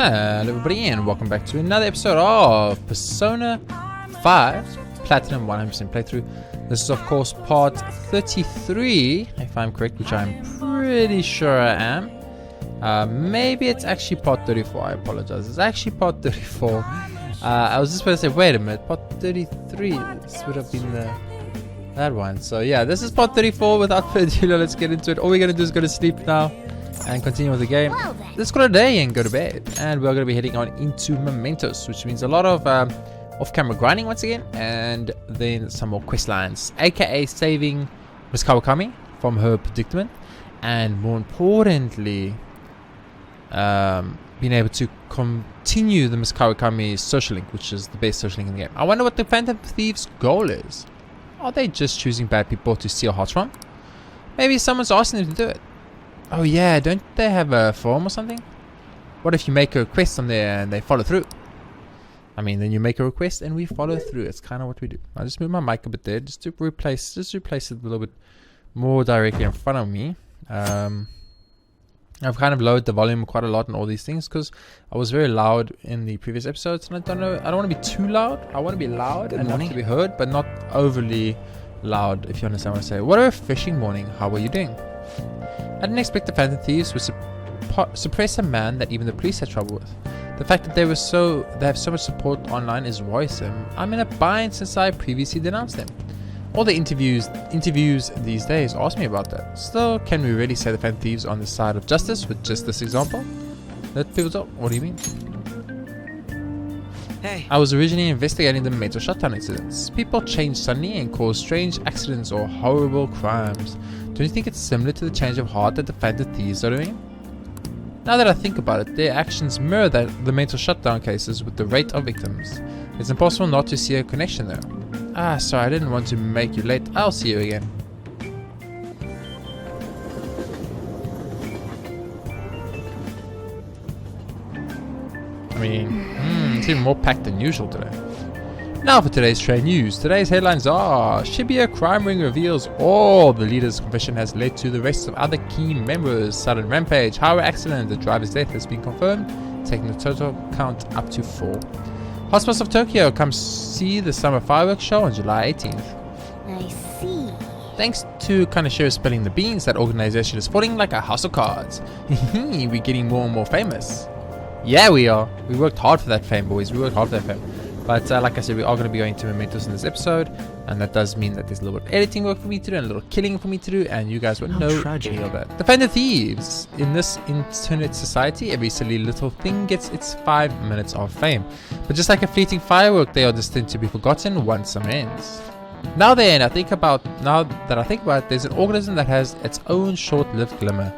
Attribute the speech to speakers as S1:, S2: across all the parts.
S1: Hello everybody and welcome back to another episode of Persona 5 Platinum 100% playthrough. This is of course part 33 if I'm correct, which I'm pretty sure I am. Maybe it's actually part 34, I apologize. It's actually part 34. I was just going to say, wait a minute, part 33, this would have been that one. So yeah, this is part 34. Without further ado, let's get into it. All we're going to do is go to sleep now and continue with the game. Let's call it a day and go to bed. And we're going to be heading on into Mementos, which means a lot of off-camera grinding once again, and then some more quest lines, aka saving Miss Kawakami from her predicament, and more importantly, being able to continue the Miss Kawakami social link, which is the best social link in the game. I wonder what the Phantom Thieves' goal is. Are they just choosing bad people to steal hearts from? Maybe someone's asking them to do it. Oh yeah, don't they have a form or something? What if you make a request on there and they follow through? I mean, then you make a request and we follow through. It's kind of what we do. I'll just move my mic a bit there, just to replace it a little bit more directly in front of me. I've kind of lowered the volume quite a lot on all these things because I was very loud in the previous episodes, and I don't want to be too loud. I want to be loud enough to be heard, but not overly loud, if you understand what I say. What a refreshing morning. How are you doing? I didn't expect the Phantom Thieves would suppress a man that even the police had trouble with. The fact that they have so much support online is worrisome. I'm in a bind since I previously denounced them. All the interviews these days ask me about that. Still, can we really say the Phantom Thieves are on the side of justice with just this example? Let people talk. What do you mean? Hey. I was originally investigating the mental shutdown incidents. People change suddenly and cause strange accidents or horrible crimes. Don't you think it's similar to the change of heart that the Phantom Thieves are doing? Now that I think about it, their actions mirror the mental shutdown cases with the rate of victims. It's impossible not to see a connection there. Ah, sorry, I didn't want to make you late. I'll see you again. I mean, it's even more packed than usual today. Now for today's train news. Today's headlines are: Shibuya crime ring reveals all the leader's confession has led to the arrests of other key members. Sudden rampage, highway accident, the driver's death has been confirmed, taking the total count up to 4. Hotspots of Tokyo, come see the summer fireworks show on July 18th.
S2: I see.
S1: Thanks to Kaneshiro spilling the beans, that organization is falling like a house of cards. We're getting more and more famous. Yeah, we are. We worked hard for that fame, boys. We worked hard for that fame. But like I said, we are going to be going to Mementos in this episode, and that does mean that there's a little bit of editing work for me to do and a little killing for me to do, and you guys won't know any of that. The Phantom Thieves. In this internet society, every silly little thing gets its 5 minutes of fame. But just like a fleeting firework, they are destined to be forgotten once summer ends. Now that I think about it, there's an organism that has its own short-lived glimmer.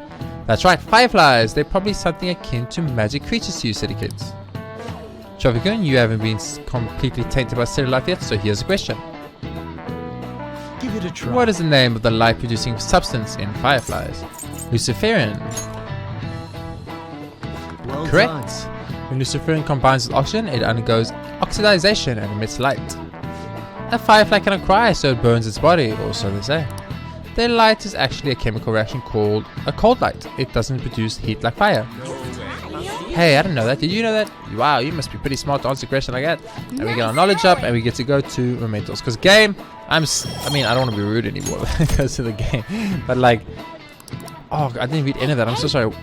S1: That's right, fireflies. They're probably something akin to magic creatures to you city kids. Shofikun, you haven't been completely tainted by city life yet, so here's a question.
S3: Give it a try.
S1: What is the name of the light-producing substance in fireflies? Luciferin.
S3: Well
S1: Correct.
S3: done.
S1: When luciferin combines with oxygen, it undergoes oxidization and emits light. A firefly cannot cry, so it burns its body, or so they say. Their light is actually a chemical reaction called a cold light. It doesn't produce heat like fire. Hey, I didn't know that. Did you know that? Wow, you must be pretty smart to answer a question like that. And we get our knowledge up and we get to go to Mementos. Because game, I mean, I don't want to be rude anymore because of the game. But like, oh, I didn't read any of that. I'm so sorry.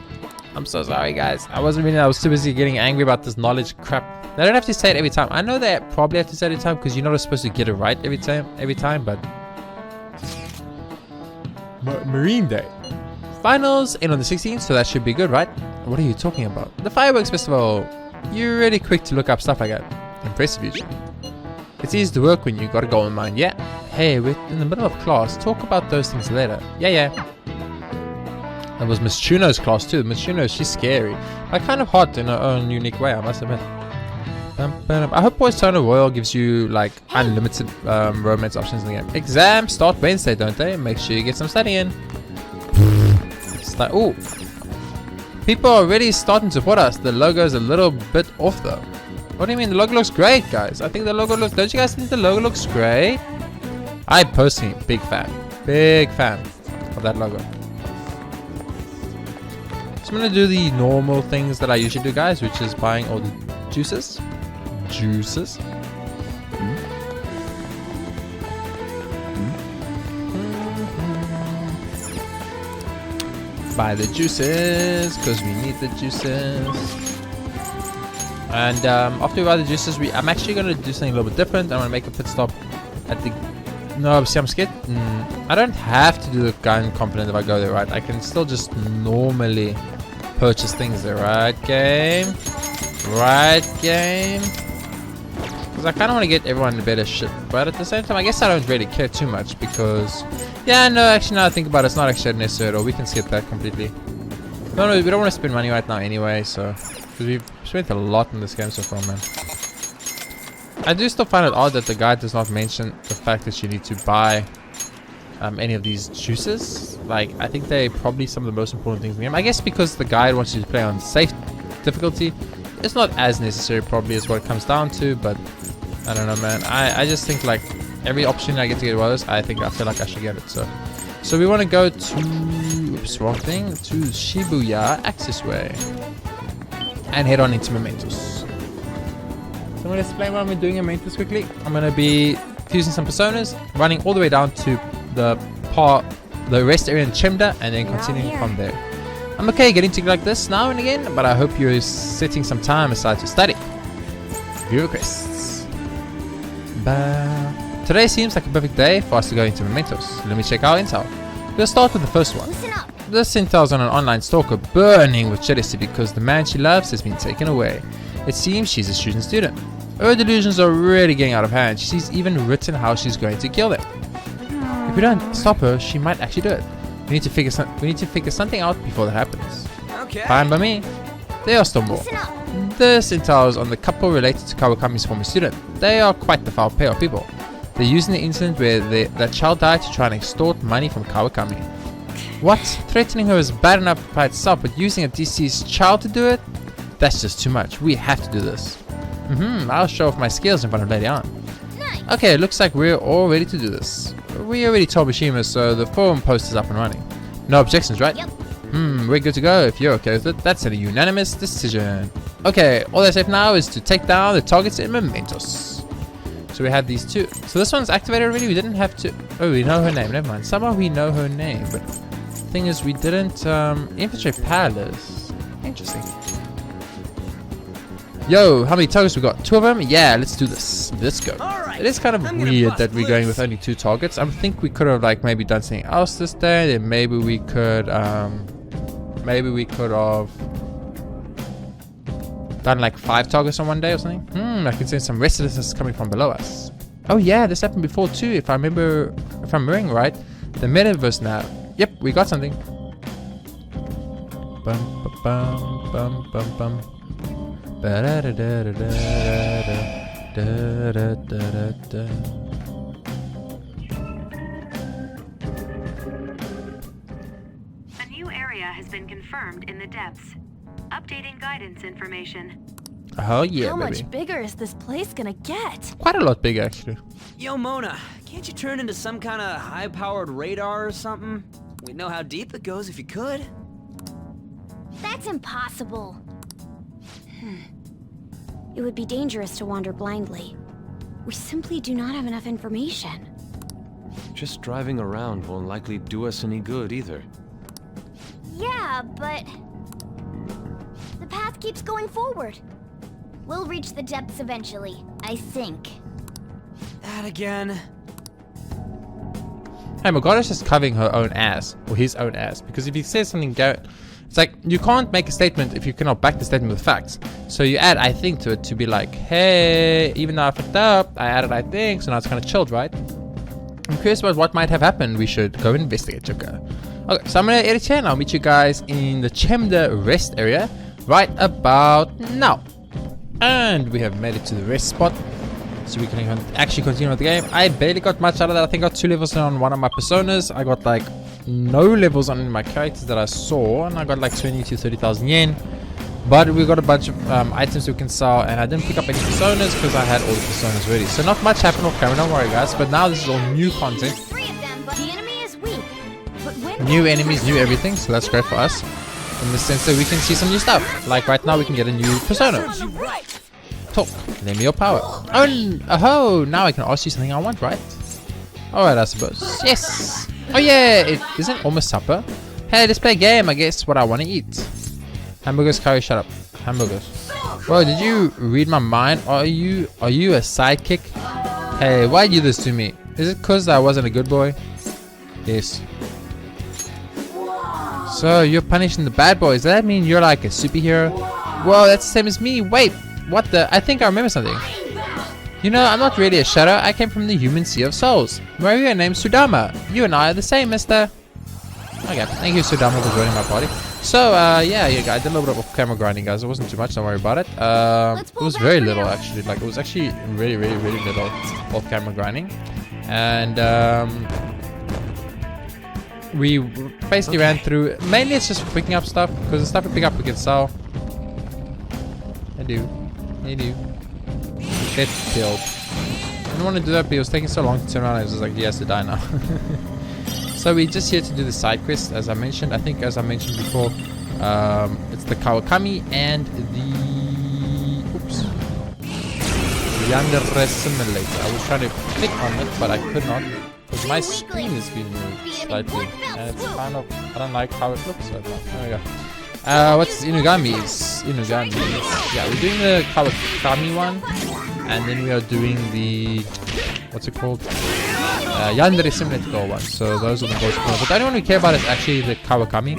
S1: I'm so sorry, guys. I wasn't reading. I was too busy getting angry about this knowledge crap. They don't have to say it every time. I know they probably have to say it every time because you're not supposed to get it right every time. But Marine Day. Finals in on the 16th, so that should be good, right? What are you talking about? The fireworks festival. You're really quick to look up stuff like that. Impressive, usually. It's easy to work when you got a goal in mind, yeah? Hey, we're in the middle of class. Talk about those things later. Yeah. That was Miss Chuno's class too. Miss Chuno, she's scary. But kind of hot in her own unique way, I must admit. I hope Persona Royal gives you like unlimited romance options in the game. Exams start Wednesday, don't they? Make sure you get some studying. Oh, people are already starting to support us. The logo is a little bit off though. What do you mean? The logo looks great, guys. I think the logo looks. Don't you guys think the logo looks great? I personally, big fan of that logo. I'm gonna do the normal things that I usually do, guys, which is buying all the juices. Buy the juices because we need the juices. And after we buy the juices, I'm actually gonna do something a little bit different. I'm gonna make a pit stop at the. No, see, I'm scared. I don't have to do the gun component if I go there, right? I can still just normally purchase things there, right, game? Right, game? Because I kind of want to get everyone in better shit. But at the same time, I guess I don't really care too much because... Yeah, no, actually, now I think about it, it's not actually necessary at all. We can skip that completely. No, we don't want to spend money right now anyway, so... Because we've spent a lot in this game so far, man. I do still find it odd that the guide does not mention the fact that you need to buy any of these juices. Like, I think they're probably some of the most important things in the game. I guess because the guide wants you to play on safe difficulty, it's not as necessary probably as what it comes down to, but I don't know, man. I just think like every option I get to get one of those, I feel like I should get it. So we want to go to, oops, wrong thing, to Shibuya Access Way and head on into Mementos. So I'm going to explain what I'm doing in Mementos quickly. I'm going to be fusing some personas, running all the way down to the rest area in Chemda, and then continuing from there. I'm okay getting to like this now and again, but I hope you're setting some time aside to study. View requests. Today seems like a perfect day for us to go into Mementos. Let me check our intel. We'll start with the first one. This intel's on an online stalker burning with jealousy because the man she loves has been taken away. It seems she's a student. Her delusions are really getting out of hand. She's even written how she's going to kill them. If we don't stop her, she might actually do it. We need to figure something out before that happens.
S3: Okay.
S1: Fine by me. There are still more. This intel is on the couple related to Kawakami's former student. They are quite the foul pair of people. They're using the incident where that child died to try and extort money from Kawakami. What? Threatening her is bad enough by itself, but using a deceased child to do it? That's just too much. We have to do this. I'll show off my skills in front of Lady Ann. Nice. Okay, looks like we're all ready to do this. We already told Mishima, so the forum post is up and running. No objections, right? Yep. We're good to go if you're okay with it. That's a unanimous decision. Okay, all that's left now is to take down the targets in Mementos. So we have these two. So this one's activated already. We didn't have to... Oh, we know her name. Never mind. Somehow we know her name, but the thing is we didn't infiltrate Palace. Interesting. Yo, how many targets we got? 2 of them? Yeah, let's do this. Let's go. Right, it is kind of weird that we're going with only 2 targets. I think we could have like maybe done something else this day. Then maybe we could have done like 5 targets on one day or something. I can sense some restlessness coming from below us. Oh yeah, this happened before too. If I'm remembering right, the metaverse now. Yep, we got something. Bum bum bum bum bum. A
S2: new area has been confirmed in the depths. Updating guidance information.
S1: Oh yeah,
S4: How
S1: baby.
S4: much bigger is this place gonna get?
S1: Quite a lot bigger, actually.
S3: Yo, Mona, can't you turn into some kind of high-powered radar or something? We'd know how deep it goes if you could.
S5: That's impossible. It would be dangerous to wander blindly. We simply do not have enough information.
S6: Just driving around won't likely do us any good either.
S5: Yeah, but... the path keeps going forward. We'll reach the depths eventually, I think.
S3: That again.
S1: Hey, Morgana's just covering her own ass. Or his own ass. Because if he says something... It's like, you can't make a statement if you cannot back the statement with facts. So you add I think to it to be like, hey, even though I fucked up, I added I think, so now it's kind of chilled, right? I'm curious about what might have happened. We should go investigate, Joker. Okay, so I'm going to edit here and I'll meet you guys in the Chemda rest area right about now. And we have made it to the rest spot. So we can actually continue with the game. I barely got much out of that. I think I got 2 levels on one of my personas. I got like no levels on my characters that I saw, and I got like 20 to 30,000 yen. But we got a bunch of items we can sell, and I didn't pick up any personas because I had all the personas ready. So not much happened off camera, don't worry guys. But now this is all new content.
S5: 3 of them, but the enemy is weak. But when
S1: New enemies, new everything, so that's great for us. in the sense that we can see some new stuff. Like right now we can get a new persona. Talk. Lend me your power. Oh, now I can ask you something I want, right? Alright, I suppose. Yes. Oh yeah, it isn't almost supper. Hey, let's play a game. I guess what I want to eat. Hamburgers, curry, shut up. Hamburgers. Bro, did you read my mind? Are you a sidekick? Hey, why you do this to me? Is it because I wasn't a good boy? Yes. So you're punishing the bad boys. Does that mean you're like a superhero? Whoa, that's the same as me. Wait, what the? I think I remember something. You know, I'm not really a shadow. I came from the human sea of souls. Maria name's Sudama. You and I are the same, mister. Okay, thank you, Sudama, for joining my party. So, yeah, I did a little bit of camera grinding, guys. It wasn't too much, don't worry about it. It was very little, actually. Like, it was actually really, really, really little off camera grinding. And, we basically ran through. Mainly, it's just picking up stuff, because the stuff we pick up, we can sell. I do. Get killed. I didn't want to do that, but it was taking so long to turn around. I was just like, he has to die now. So we're just here to do the side quest, as I mentioned. I think, as I mentioned before, it's the Kawakami and the Yandere Simulator. I was trying to click on it, but I could not because my screen has been moved slightly, and it's kind of, I don't like how it looks right now. There we go. What's Inugamis? Yeah, we're doing the Kawakami one, and then we are doing the, what's it called? Yandere Simulator one. So those are the most cool. But the only one we care about is actually the Kawakami,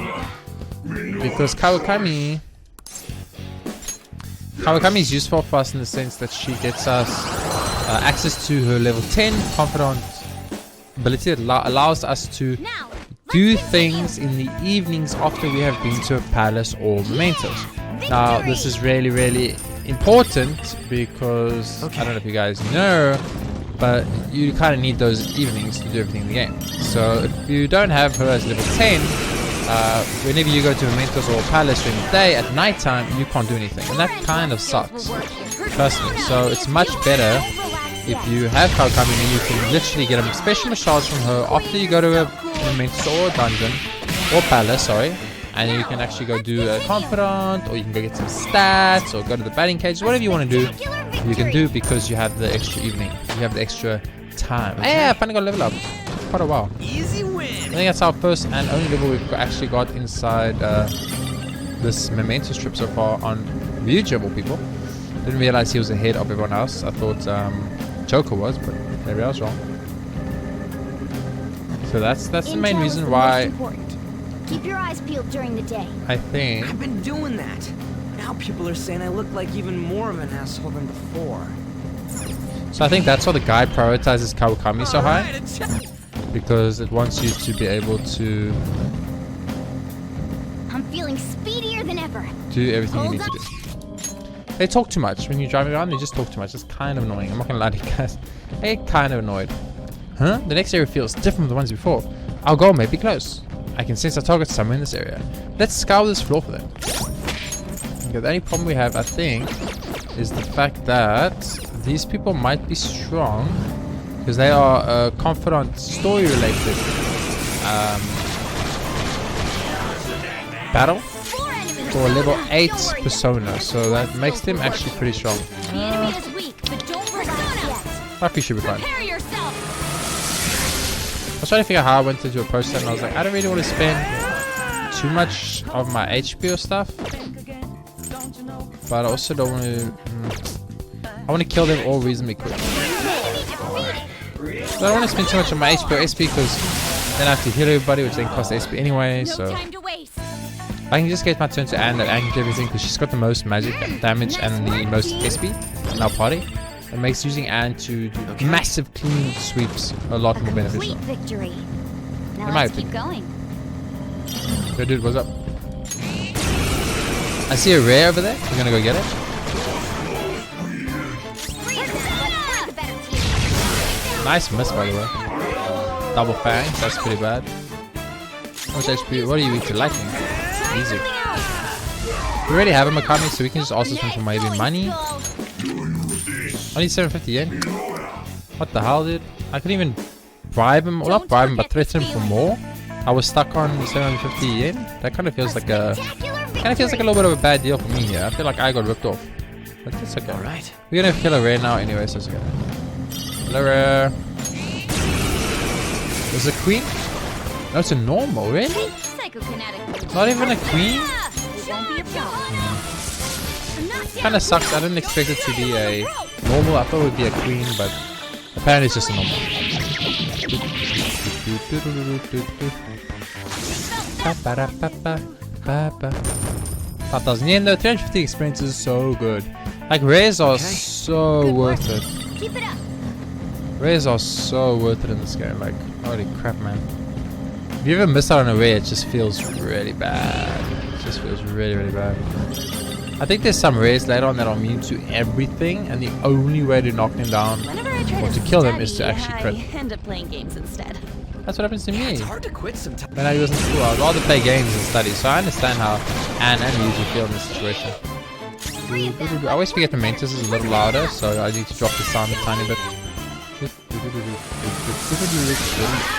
S1: because Kawakami is useful for us in the sense that she gets us access to her level 10 confidant ability that allows us to do things in the evenings after we have been to a palace or mementos. Now this is really, really important because I don't know if you guys know, but you kind of need those evenings to do everything in the game. So if you don't have her as level 10, whenever you go to mementos or palace during the day, at night time you can't do anything, and that kind of sucks personally. So it's much better if you have Kawakami, and you can literally get a special massage from her after you go to a mementos or a dungeon or palace, sorry, and you can actually go do a confidant, or you can go get some stats, or go to the batting cage, whatever you want to do, you can do, because you have the extra evening, you have the extra time. Hey, I finally got level up. Quite a while.
S3: Easy win.
S1: I think that's our first and only level we've actually got inside this Memento strip so far on Ryuji of all people. Didn't realize he was ahead of everyone else. I thought Joker was, but maybe I was wrong. So that's the main reason why.
S5: Keep your eyes peeled during the day.
S1: I think
S3: I've been doing that. Now people are saying I look like even more of an asshole than before.
S1: so. I think that's why the guide prioritizes Kawakami so high, because it wants you to be able to
S5: I'm feeling speedier than ever.
S1: do everything you need to do. They talk too much when you're driving around. They just talk too much. It's kind of annoying. I'm not gonna lie to you guys. I get kind of annoyed. Huh? The next area feels different from the ones before. Our goal may be close. I can sense our targets somewhere in this area. Let's scour this floor for them. Okay, the only problem we have, I think, is the fact that these people might be strong, because they are confidant story related battle for level 8 persona, so that makes them actually pretty strong.
S5: The enemy is weak, but don't relax yet.
S1: I think we should be fine.
S4: Prepare yourself.
S1: I was trying to figure out how I went into a poster, and I was like, I don't really want to spend too much of my HP or stuff, but I also don't want to. I want to kill them all reasonably quick. So I don't want to spend too much of my HP or SP, because then I have to heal everybody, which then costs SP anyway.
S4: No
S1: So
S4: time to waste.
S1: I can just get my turn to Anne, that Anne can do everything, because she's got the most magic damage and the most SP in our party. It makes using Anne to do massive clean sweeps a lot more beneficial.
S5: Complete victory. Now
S1: In my
S5: let's keep
S1: opinion.
S5: going.
S1: Yo, dude, what's up? I see a rare over there. We're gonna go get it. Nice miss, by the way. Double fangs, that's pretty bad. How much HP? What are you eating? Lightning. Easy. We already have a Makami, so we can just ask this one for maybe money. Only 750 yen. What the hell, dude? I couldn't even bribe him, or not bribe him, but threaten him for more. I was stuck on 750 yen. That kind of feels like a Kind of feels like a little bit of a bad deal for me here. I feel like I got ripped off. But that's okay.
S3: Alright.
S1: We're gonna kill a rare now anyway, so it's okay. Hello, rare. Is it queen? No, it's a normal, really?
S5: Psychokinetic.
S1: Not even a queen?
S5: It won't be a problem.
S1: Kinda sucks. I didn't expect it to be a normal. I thought it would be a queen, but apparently it's just a normal. 5,000 yen though, 350 experiences is so good. Like rares are so worth it.
S5: Keep it up.
S1: Rares are so worth it in this game. Like holy crap, man. If you ever miss out on a rare, it just feels really bad. It just feels really, really bad. I think there's some rares later on that are immune to everything, and the only way to knock them down
S4: Whenever I try
S1: or to kill them is to actually crit.
S4: I end up playing games instead.
S1: That's what happens to me.
S3: It's hard to quit sometimes.
S1: When I was in school, I'd rather play games than study, so I understand how Anne and me usually feel in this situation. I always forget the Mentos is a little louder, so I need to drop the sound a tiny bit.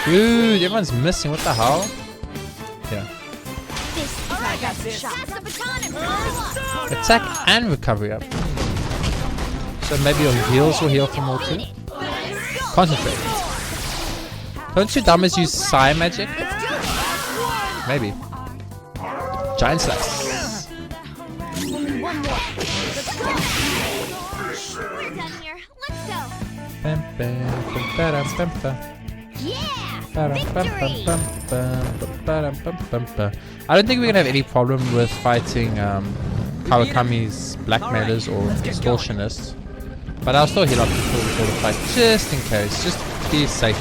S1: Dude, everyone's missing. What the hell? Yeah. Attack and recovery up. So maybe your heals will heal for more too. Concentrate. Don't you dummies use Psi magic? Maybe. Giant slice.
S5: One more. We're done here. Let's go. Yeah!
S1: I don't think we're gonna have any problem with fighting Kawakami's blackmailers or extortionists, but I'll still heal up before the fight, just in case, just to be safe.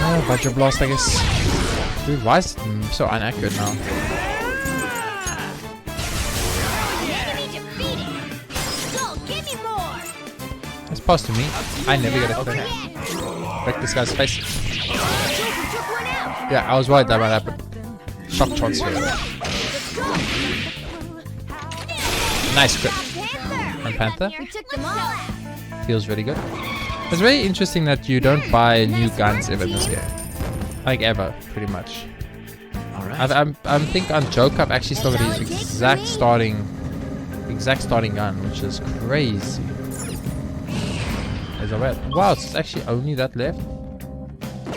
S1: Oh, Vajra Blast, I guess. Dude, why is it so inaccurate now? It's passed to me. I never get a thing. Break this guy's face. Yeah, I was worried that might happen. Shock transfer. Nice crit. And Panther. Feels really good. It's very interesting that you don't buy new guns ever in this game. Like ever, pretty much. I think on Joke I've actually still got his exact starting gun, which is crazy. Wow, it's actually only that left.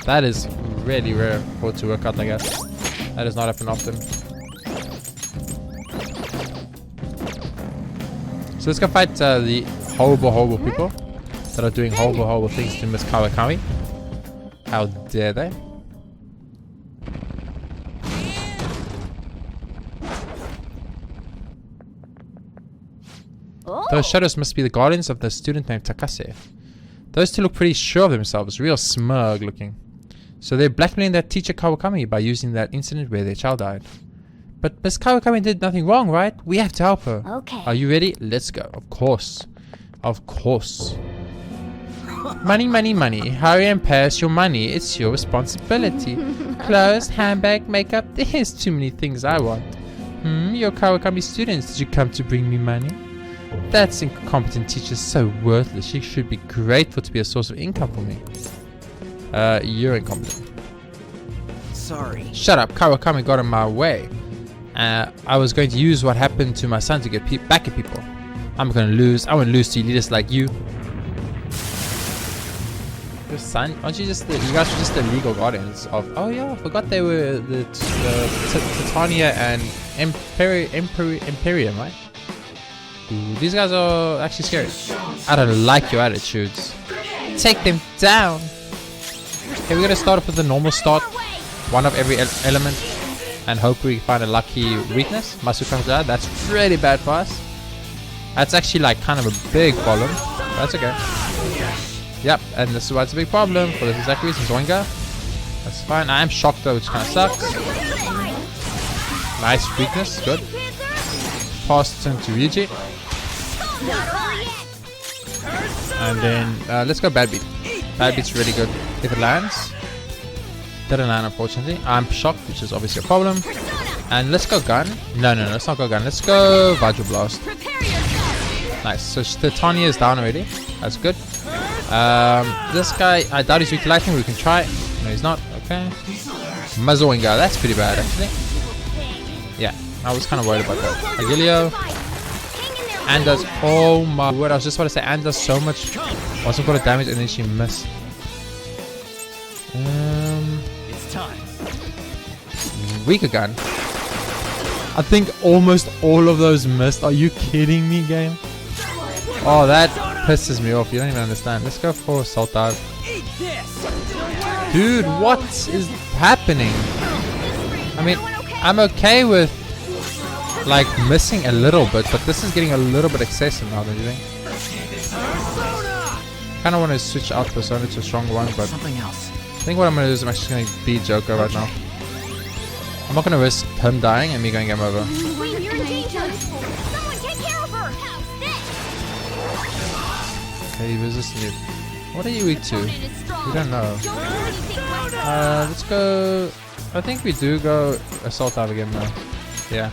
S1: That is really rare for it to work out like that. That does not happen often. So let's go fight the horrible people that are doing horrible things to Miss Kawakami. How dare they? Those shadows must be the guardians of the student named Takase. Those two look pretty sure of themselves, real smug looking. So they're blackmailing that teacher Kawakami by using that incident where their child died. But Miss Kawakami did nothing wrong, right? We have to help her.
S5: Okay.
S1: Are you ready? Let's go. Of course. Of course. Money, money, money. Hurry and pass your money. It's your responsibility. Clothes, handbag, makeup. There's too many things I want. You're Kawakami students. Did you come to bring me money? That's incompetent teacher, so worthless. She should be grateful to be a source of income for me. You're incompetent.
S3: Sorry.
S1: Shut up. Kawakami got in my way. I was going to use what happened to my son to get back at people. I'm going to lose. I won't lose to elitists like you. Your son? Aren't you just you guys are just the legal guardians of... Oh yeah, I forgot they were the Titania and Imperium, right? Ooh, these guys are actually scary. I don't like your attitudes. Take them down. Okay, we're gonna start off with the normal start. One of every element. And hope we find a lucky weakness. Masukata, that's really bad for us. That's actually like kind of a big problem. That's okay. Yep, and this is why it's a big problem. For this exact reason. Zoinga. That's fine. I am shocked though, which kind of sucks. Nice weakness, good. Pass turn to Ryuji. And then let's go Bad Beat. Bad Beat's really good if it lands. Didn't land unfortunately. I'm shocked, which is obviously a problem. And let's go gun. No, let's not go gun. Let's go Vajra Blast. Nice. So Titania is down already. That's good. This guy, I doubt he's weak to lightning. We can try. No, he's not. Okay. Mazoinga. That's pretty bad actually. Yeah, I was kind of worried about that. Agilio. And does, oh my word, I was just about to say, and does so much, what's it called, damage, and then she missed.
S3: It's time.
S1: Weaker gun. I think almost all of those missed. Are you kidding me, game? Oh, that pisses me off. You don't even understand. Let's go for assault dive. Dude, what is happening? I mean, I'm okay with like missing a little bit, but this is getting a little bit excessive now, don't you think? Kind of want to switch out Persona to a strong one, but
S3: Something else.
S1: I think what I'm going to do is I'm actually going to be Joker right now. I'm not going to risk him dying and me going game over.
S5: Wait, you're in danger. Someone take care of her. How's this?
S1: Okay, resisting it. What are you weak to? We don't know. Let's go. I think we do go assault dive again though. Yeah.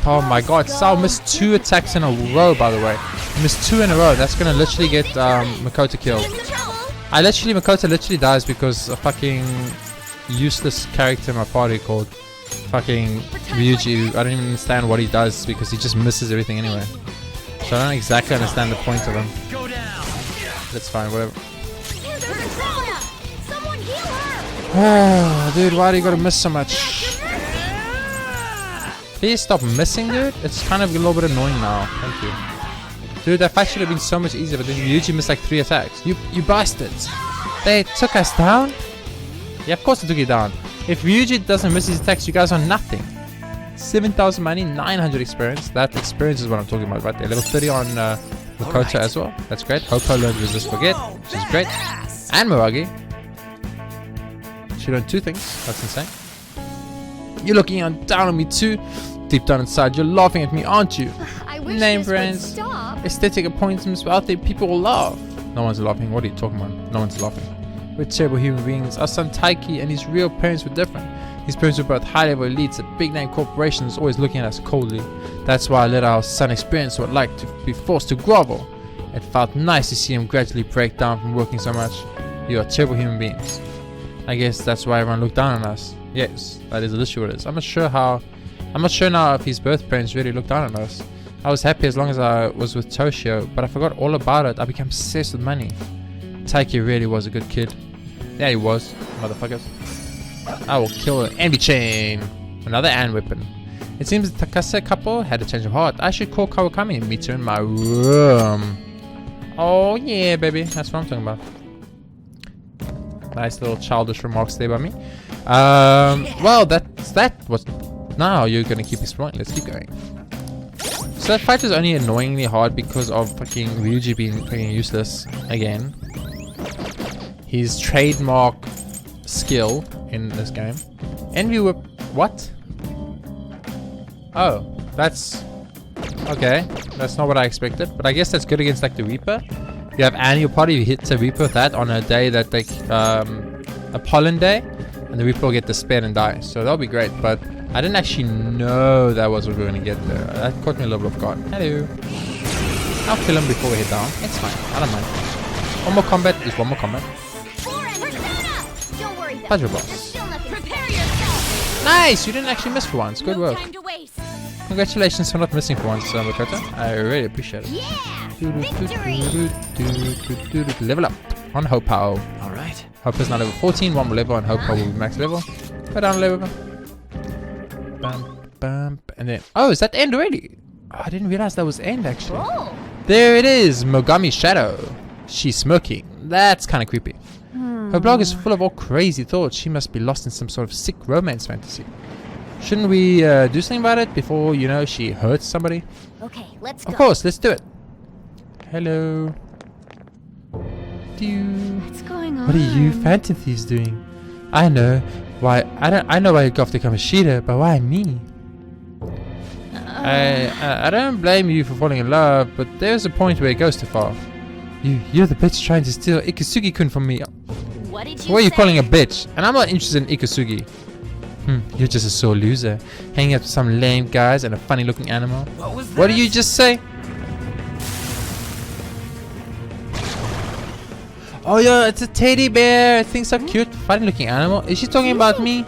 S1: Oh my god, Sal missed 2 attacks in a row, by the way. He missed 2 in a row. That's gonna literally get Makoto killed. Makoto literally dies because a fucking useless character in my party called fucking Ryuji. I don't even understand what he does because he just misses everything anyway. So I don't exactly understand the point of him. That's fine, whatever.
S5: Someone heal her.
S1: Oh, dude, why do you gotta miss so much? Please stop missing, dude. It's kind of a little bit annoying now. Thank you. Dude, that fight should have been so much easier, but then Ryuji missed like 3 attacks. You bastards. They took us down? Yeah, of course they took you down. If Ryuji doesn't miss his attacks, you guys are nothing. 7,000 money, 900 experience. That experience is what I'm talking about right there. Level 30 on Makoto as well. That's great. Hoko learned Resist Forget, which is great. And Miragi. She learned 2 things. That's insane. You're looking down on me too. Deep down inside, you're laughing at me, aren't you?
S5: I wish
S1: Name
S5: this would
S1: brands,
S5: stop.
S1: aesthetic appointments out there, people will laugh. No one's laughing. What are you talking about? No one's laughing. We're terrible human beings. Our son Taiki and his real parents were different. His parents were both high-level elites at big-name corporations, always looking at us coldly. That's why I let our son experience what it's like to be forced to grovel. It felt nice to see him gradually break down from working so much. You are terrible human beings. I guess that's why everyone looked down on us. Yes, that is literally what it is. I'm not sure now if his birth parents really looked down on us. I was happy as long as I was with Toshio, but I forgot all about it. I became obsessed with money. Taiki really was a good kid. Yeah, he was, motherfuckers. I will kill an envy chain. Another Ann weapon. It seems the Takase couple had a change of heart. I should call Kawakami and meet her in my room. Oh yeah, baby. That's what I'm talking about. Nice little childish remarks there by me. Well, that was... Now you're gonna keep exploring. Let's keep going. So that fight was only annoyingly hard because of fucking Ryuji being fucking useless again. His trademark skill in this game. Envy whip. What? Oh, that's okay. That's not what I expected, but I guess that's good against like the Reaper. You have Annie, your party, you hit the Reaper with that on a day that like a pollen day, and the Reaper will get despaired and die. So that'll be great, but I didn't actually know that was what we were going to get there. That caught me a little bit off guard. Hello. I'll kill him before we head down. It's fine. I don't mind. One more combat is one more combat.
S5: Don't worry, though.
S1: Pleasure
S5: There's
S1: boss.
S5: still nothing. Prepare yourself.
S1: Nice! You didn't actually miss for once. Good work.
S5: Time to waste.
S1: Congratulations for not missing for once, Makoto. I really appreciate it.
S5: Yeah! Victory!
S1: Level up on Hopao.
S3: Alright.
S1: Hope is now level 14. One more level and Hopao will be max level. Go down a level. Bam, bam, and then... Oh, is that end already? Oh, I didn't realize that was end actually.
S5: Oh.
S1: There it is, Mogami Shadow. She's smoking. That's kind of creepy. Her blog is full of all crazy thoughts. She must be lost in some sort of sick romance fantasy. Shouldn't we do something about it before, you know, she hurts somebody?
S5: Okay, let's go.
S1: Of course, let's do it. Hello.
S4: What's going on?
S1: What are you Phantom Thieves doing? I know why. I know why you go after Kamoshida, but why me? I don't blame you for falling in love, but there's a point where it goes too far. You're the bitch trying to steal Ikusugi-kun from me.
S5: What did you
S1: What are you
S5: say?
S1: calling a bitch? And I'm not interested in Ikusugi. You're just a sore loser, hanging out with some lame guys and a funny-looking animal.
S3: What was that?
S1: What did you just say? Oh yeah, it's a teddy bear. It thinks so cute. Funny-looking animal. Is she talking about me?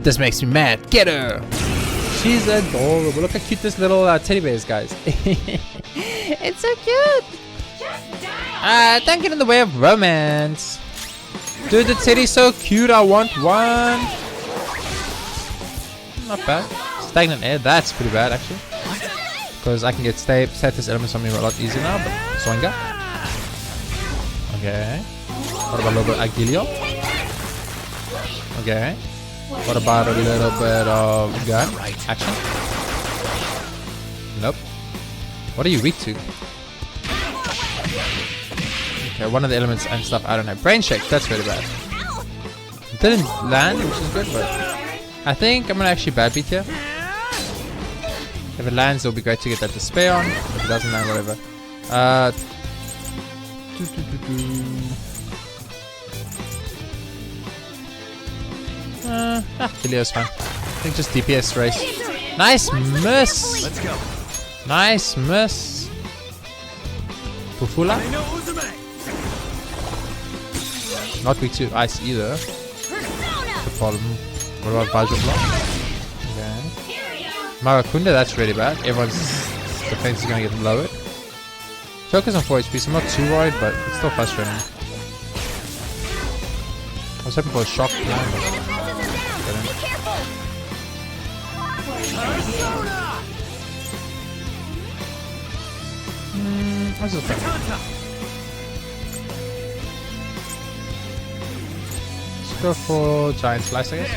S1: This makes me mad. Get her. She's adorable. Look how cute this little teddy bear is, guys. It's so cute. Don't get in the way of romance. Dude, the teddy's so cute. I want one. Not bad. Stagnant air. That's pretty bad, actually. Because I can get status elements on me a lot easier now. But Swanga. Okay. What about a little bit of Agilio? Okay. What about a little bit of gun? Action? Nope. What are you weak to? Okay, one of the elements and stuff I don't have. Brain shake, that's really bad. It didn't land, which is good, but I think I'm gonna actually bad beat here. If it lands, it'll be great to get that despair on. If it doesn't land, whatever. Kilio's fine. I think just DPS race. Nice miss!
S3: Let's go.
S1: Nice miss. Pufula? Not weak to ice either. The problem. What about Vajra Block? Okay. Marakunda, that's really bad. Everyone's defense is going to get lowered. Choker's on 4 HP, so I'm not too worried, but it's still frustrating. I was hoping for a shock plan, but what's this thing? Let's go for giant slice, I guess.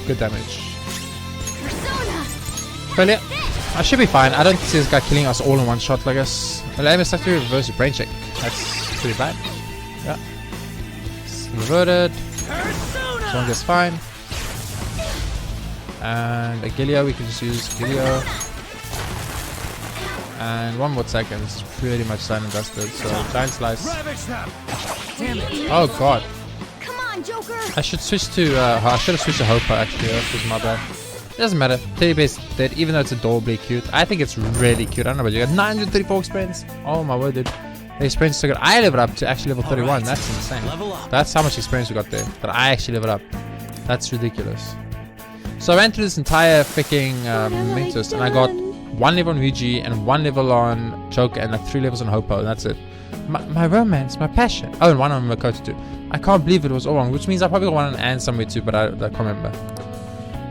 S1: Good damage. Failure. I should be fine. I don't see this guy killing us all in one shot like us. Well, I must have to reverse the brain check. That's pretty bad. Yeah. It's reverted. Song is fine. And Agilio, we can just use Agilio. And 1 more second. It's pretty much done and dusted. So giant slice. Oh god.
S5: Come on, Joker.
S1: I should switch to I should have switched to Hopa actually. That was my bad. It doesn't matter. Teddy Bear's dead, even though it's adorably cute. I think it's really cute. I don't know about you. Got 934 experience. Oh my word, dude. The experience is so good. I leveled up to actually level 31. Right. That's insane. That's how much experience we got there. That I actually leveled up. That's ridiculous. So I ran through this entire freaking Mentos, and I got 1 level on Ryuji and 1 level on Choker and like 3 levels on Hopo, and that's it. My romance, my passion. Oh, and 1 on Makoto too. I can't believe it was all wrong, which means I probably got 1 on Anne somewhere too, but I can't remember.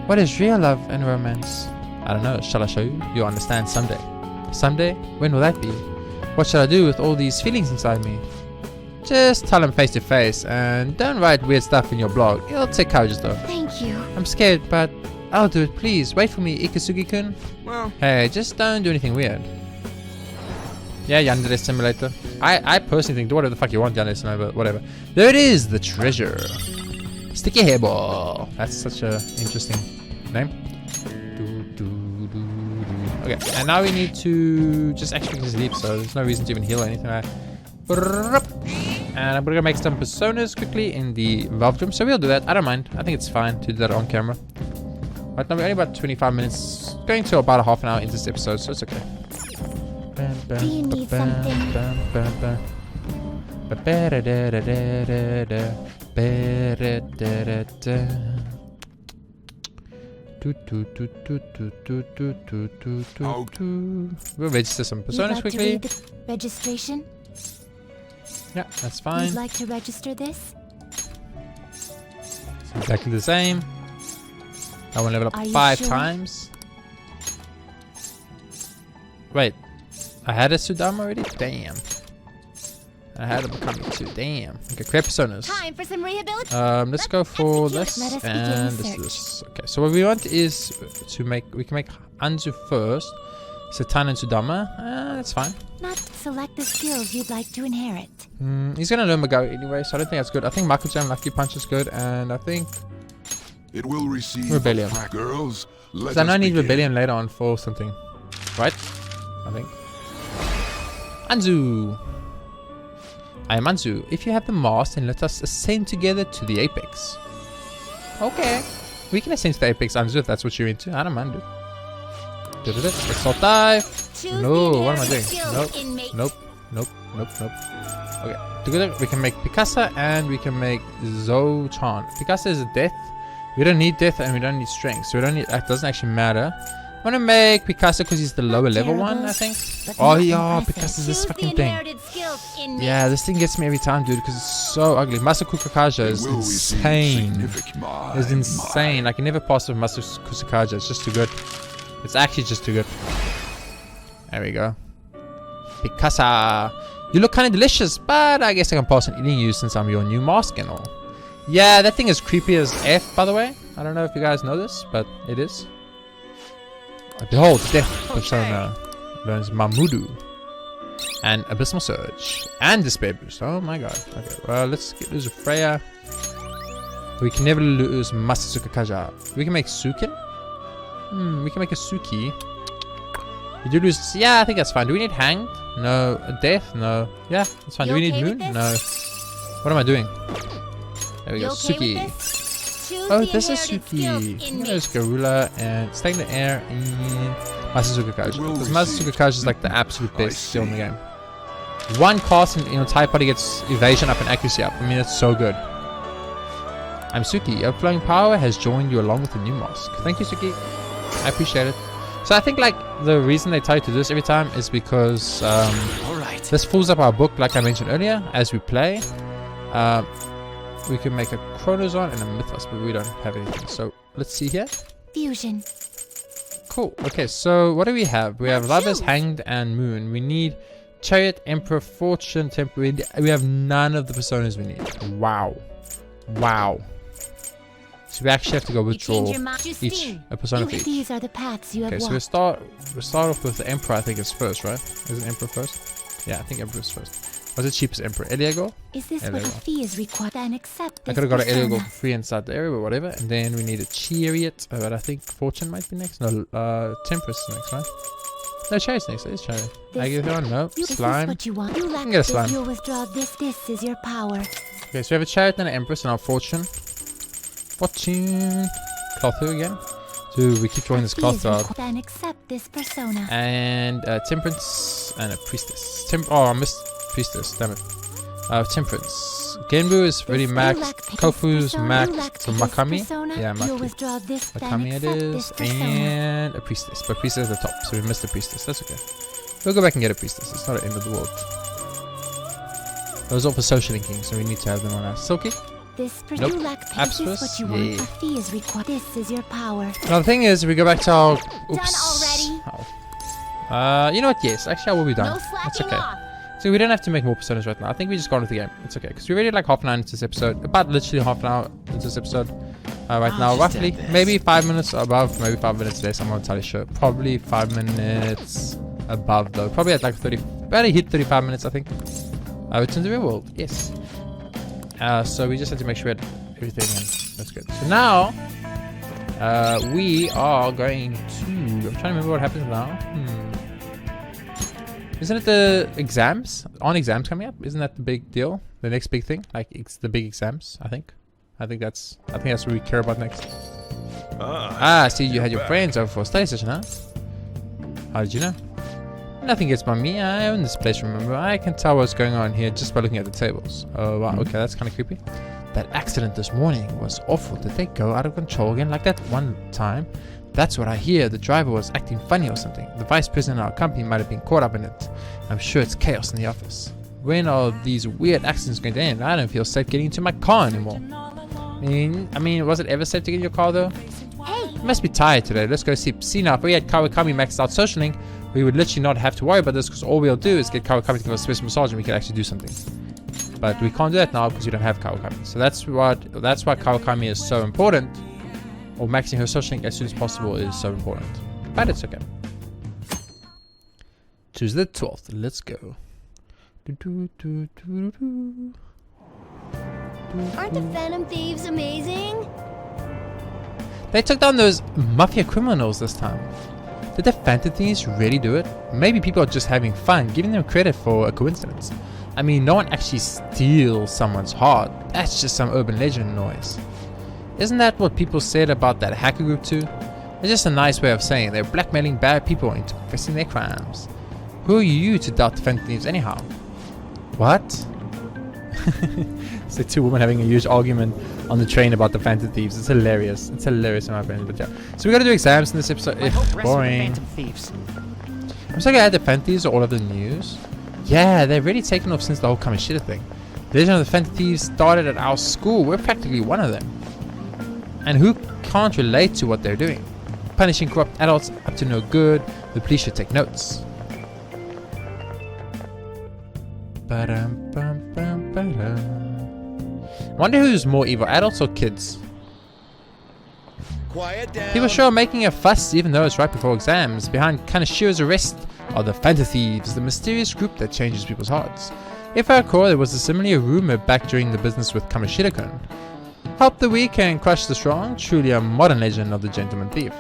S1: What is real love and romance? I don't know. Shall I show you? You'll understand someday. Someday? When will that be? What shall I do with all these feelings inside me? Just tell them face to face, and don't write weird stuff in your blog. It'll take courage though.
S5: Thank you.
S1: I'm scared, but I'll do it. Please wait for me, Ikasugi-kun.
S3: Well,
S1: Hey, just don't do anything weird. Yeah, Yandere Simulator. I personally think do whatever the fuck you want, Yandere Simulator, but whatever. There it is, the treasure. Sticky hairball. That's such a interesting name. Okay, and now we need to just actually sleep, so there's no reason to even heal or anything. And I'm gonna make some personas quickly in the Valve room, so we'll do that. I don't mind. I think it's fine to do that on camera. Right now we're only about 25 minutes, going to about a half an hour into this episode, so it's okay.
S5: Do you need something?
S1: We'll register some personas quickly.
S5: Registration?
S1: Yeah, that's fine.
S5: You'd like to register this?
S1: It's exactly the same. I want to level up 5 times. Wait, I had a Sudama already? Damn. I had him coming too. Damn. Okay, create personas.
S5: Time for some rehabilitation.
S1: Let's go for this and this. Okay, so what we want is to make. We can make Anzu first. Satan and Sudama. That's fine.
S5: Not select the skills you'd like to inherit.
S1: He's gonna learn Magao anyway, so I don't think that's good. I think Makuchan Lucky Punch is good, and I think
S7: it will receive
S1: Rebellion.
S7: Girls,
S1: because I know I need Rebellion later on for something, right? I think. Anzu. I am Anzu. If you have the mask, then let us ascend together to the apex. Okay. We can ascend to the apex, Anzu, if that's what you're into. I don't mind, dude. Let's all dive. No, what am I doing? Nope. Okay. Together we can make Picasa and we can make Zo-chan. Picasa is a death We don't need death and we don't need strength, so we don't need. That doesn't actually matter. I'm gonna make Picasso because he's the lower level one, I think. Oh yeah, Picasso's this fucking thing. Yeah, this thing gets me every time, dude, because it's so ugly. Masakukaja is insane. It's insane. Like, you never pass with Masakukaja. It's just too good. It's actually just too good. There we go. Picasso. You look kind of delicious, but I guess I can pass on eating you since I'm your new mask and all. Yeah, that thing is creepy as F, by the way. I don't know if you guys know this, but it is. Behold, death persona learns Mamudu and Abysmal Surge and Despair Boost. Oh my god. Okay, well, let's lose Freya. We can never lose Masasuka. We can make Sukin. We can make a Suki. We do lose. Yeah, I think that's fine. Do we need Hanged? No. Death? No. Yeah, that's fine. Do we need Moon? No. What am I doing? There we go. Suki. Oh, this is Suki. There's Garula and staying in the air and Masasuka Kaja. Because Masasuka Kaja is like the absolute best skill in the game. One cast and your entire party gets evasion up and accuracy up. I mean, that's so good. I'm Suki. Your flowing power has joined you along with the new mask. Thank you, Suki. I appreciate it. So I think like the reason they tell you to do this every time is because this fills up our book, like I mentioned earlier, as we play. We can make a Chronozon and a Mythos, but we don't have anything. So let's see here.
S5: Fusion.
S1: Cool. Okay, so what do we have? We have Lovers, Hanged, and Moon. We need Chariot, Emperor, Fortune, Temporary. We have none of the personas we need. Wow. Wow. So we actually have to go withdraw each a persona for each.
S5: These are the paths you have
S1: okay, so we'll start off with the Emperor. I think is first, right? Is it Emperor first? Yeah, I think Emperor is first. What's the cheapest Emperor? Eliago?
S5: Is this what a fee is required? Then accept this.
S1: I could have got an Eliago for free inside the area, but whatever. And then we need a Chariot, but I think Fortune might be next. No, Temperance is next, right? No, Chariot's next. It is Chariot. I give one. No, Slime.
S5: What you want. You lack
S1: get a Slime.
S5: You'll withdraw this. This is your power.
S1: Okay, so we have a Chariot and an Empress and our Fortune. Fortune. Clotho again. So we keep drawing this cloth out.
S5: Then accept this persona.
S1: And Temperance and a Priestess. Oh, I missed Priestess, damn it. Temperance. Genbu is really maxed. Kofu's maxed. So Makami. Yeah, Makami it is. And a Priestess. But Priestess at the top. So we missed a Priestess. That's okay. We'll go back and get a Priestess. It's not the end of the world. Those are all for social linking, so we need to have them on our Silky.
S5: This
S1: nope.
S5: Abspress? What you want. A fee is required. This is your power.
S1: Now the thing is, we go back to our. Oops.
S5: Done already?
S1: Oh. You know what? Yes, actually, I will be done.
S5: No
S1: That's okay.
S5: off.
S1: So we don't have to make more personas right now. I think we just got into the game. It's okay because we're already like half an hour into this episode. About literally half an hour into this episode. Right now, roughly maybe 5 minutes above, maybe 5 minutes less. I'm not entirely sure. Probably 5 minutes above though. Probably at like 30. Barely hit 35 minutes, I think. It's in the real world. Yes. So we just had to make sure we had everything, and that's good. So now we are going to. I'm trying to remember what happens now. Isn't it the exams? Aren't exams coming up? Isn't that the big deal? The next big thing? Like it's the big exams. I think that's what we care about next. See, you had your friends over for a study session, huh? How did you know? Nothing gets by me. I own this place, remember? I can tell what's going on here just by looking at the tables. Oh, wow. Okay, that's kind of creepy. That accident this morning was awful. Did they go out of control again like that one time? That's what I hear. The driver was acting funny or something. The vice president of our company might have been caught up in it. I'm sure it's chaos in the office. When are these weird accidents going to end? I don't feel safe getting into my car anymore. I mean, was it ever safe to get in your car though?
S5: Hey!
S1: You must be tired today. Let's go see. See now, if we had Kawakami maxed out social link, we would literally not have to worry about this because all we'll do is get Kawakami to give us a special massage and we can actually do something. But we can't do that now because we don't have Kawakami. So that's why Kawakami is so important. Or maxing her social link as soon as possible is so important. But it's okay. Tuesday the 12th. Let's go.
S5: Aren't the Phantom Thieves amazing?
S1: They took down those mafia criminals this time. Did the Phantom Thieves really do it? Maybe people are just having fun, giving them credit for a coincidence. I mean, no one actually steals someone's heart. That's just some urban legend noise. Isn't that what people said about that hacker group too? It's just a nice way of saying they're blackmailing bad people into confessing their crimes. Who are you to doubt the Phantom Thieves anyhow? What? So two women having a huge argument on the train about the Phantom Thieves. It's hilarious. It's hilarious in my opinion. But yeah. So we gotta do exams in this episode. Boring. I'm so glad the Phantom Thieves are all over the news. Yeah, they've really taken off since the whole Kamishita thing. The legend of the Phantom Thieves started at our school. We're practically one of them. And who can't relate to what they're doing? Punishing corrupt adults up to no good. The police should take notes. Wonder who's more evil, adults or kids?
S7: Quiet down.
S1: People sure are making a fuss even though it's right before exams. Behind Kaneshira's arrest are the Phantom Thieves, the mysterious group that changes people's hearts. If I recall, there was a similar rumor back during the business with Kamishita-kun. Help the weak and crush the strong, truly a modern legend of the Gentleman Thief.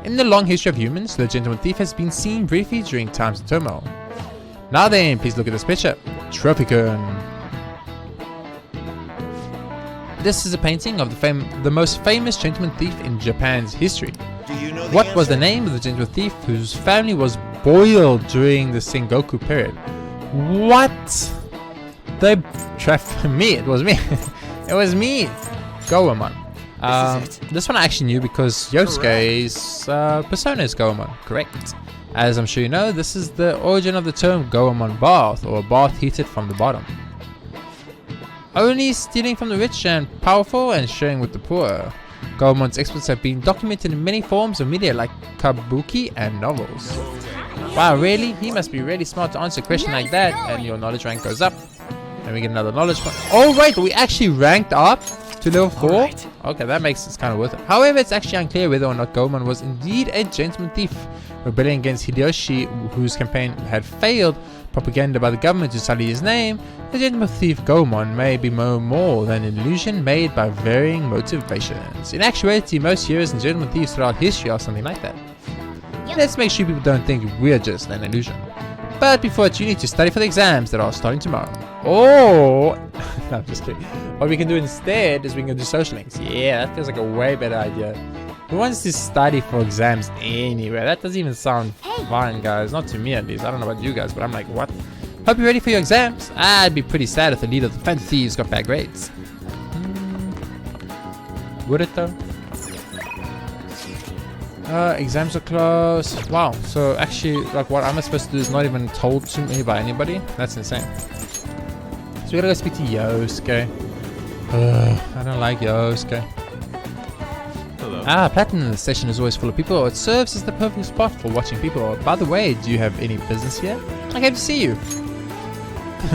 S1: In the long history of humans, the Gentleman Thief has been seen briefly during times of turmoil. Now then, please look at this picture. Trophy-kun. This is a painting of the most famous gentleman thief in Japan's history.
S7: Do you know the
S1: What
S7: answer?
S1: was the name of the gentleman thief whose family was boiled during the Sengoku period? What? They trapped me. It was me. It was me. Goemon. This one I actually knew because Yosuke's persona is Goemon. Correct. As I'm sure you know, this is the origin of the term Goemon bath, or a bath heated from the bottom. Only stealing from the rich and powerful and sharing with the poor. Goemon's exploits have been documented in many forms of media like kabuki and novels. Wow, really? He must be really smart to answer a question like that, and your knowledge rank goes up. And we get another knowledge point. Oh wait, we actually ranked up to level 4?
S3: Right.
S1: Okay, that makes it kind of worth it. However, it's actually unclear whether or not Goemon was indeed a gentleman thief, rebelling against Hideyoshi, whose campaign had failed, propaganda by the government to sully his name. The gentleman thief Goemon may be no more than an illusion made by varying motivations. In actuality, most heroes and gentleman thieves throughout history are something like that. Let's make sure people don't think we're just an illusion. But before that, you need to study for the exams that are starting tomorrow. Oh! No, I'm just kidding. What we can do instead is we can do social links. Yeah, that feels like a way better idea. Who wants to study for exams anyway? That doesn't even sound fun, guys. Not to me, at least. I don't know about you guys, but I'm like, what? Hope you're ready for your exams. I'd be pretty sad if the leader of the Phantom Thieves got bad grades. Would it though? Exams are close. Wow. So actually, like, what I'm supposed to do is not even told to me by anybody. That's insane. So we gotta go speak to Yosuke. I don't like Yosuke.
S6: Hello.
S1: Platinum session is always full of people. It serves as the perfect spot for watching people. By the way, do you have any business here? I came to see you.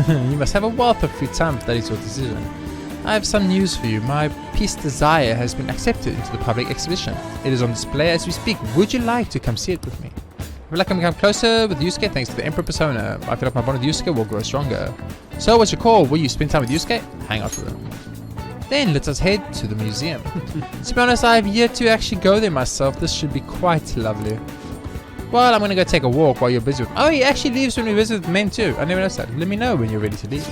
S1: You must have a wealth of free time if that is your decision. I have some news for you. My piece Desire has been accepted into the public exhibition. It is on display as we speak. Would you like to come see it with me? I feel like I'm become closer with Yusuke thanks to the Emperor persona. I feel like my bond with Yusuke will grow stronger. So what's your call? Will you spend time with Yusuke? Hang out with him. Then let us head to the museum. To be honest, I have yet to actually go there myself. This should be quite lovely. Well, I'm gonna go take a walk while you're busy with... Oh, he actually leaves when we visit with men too. I never noticed that. Let me know when you're ready to leave.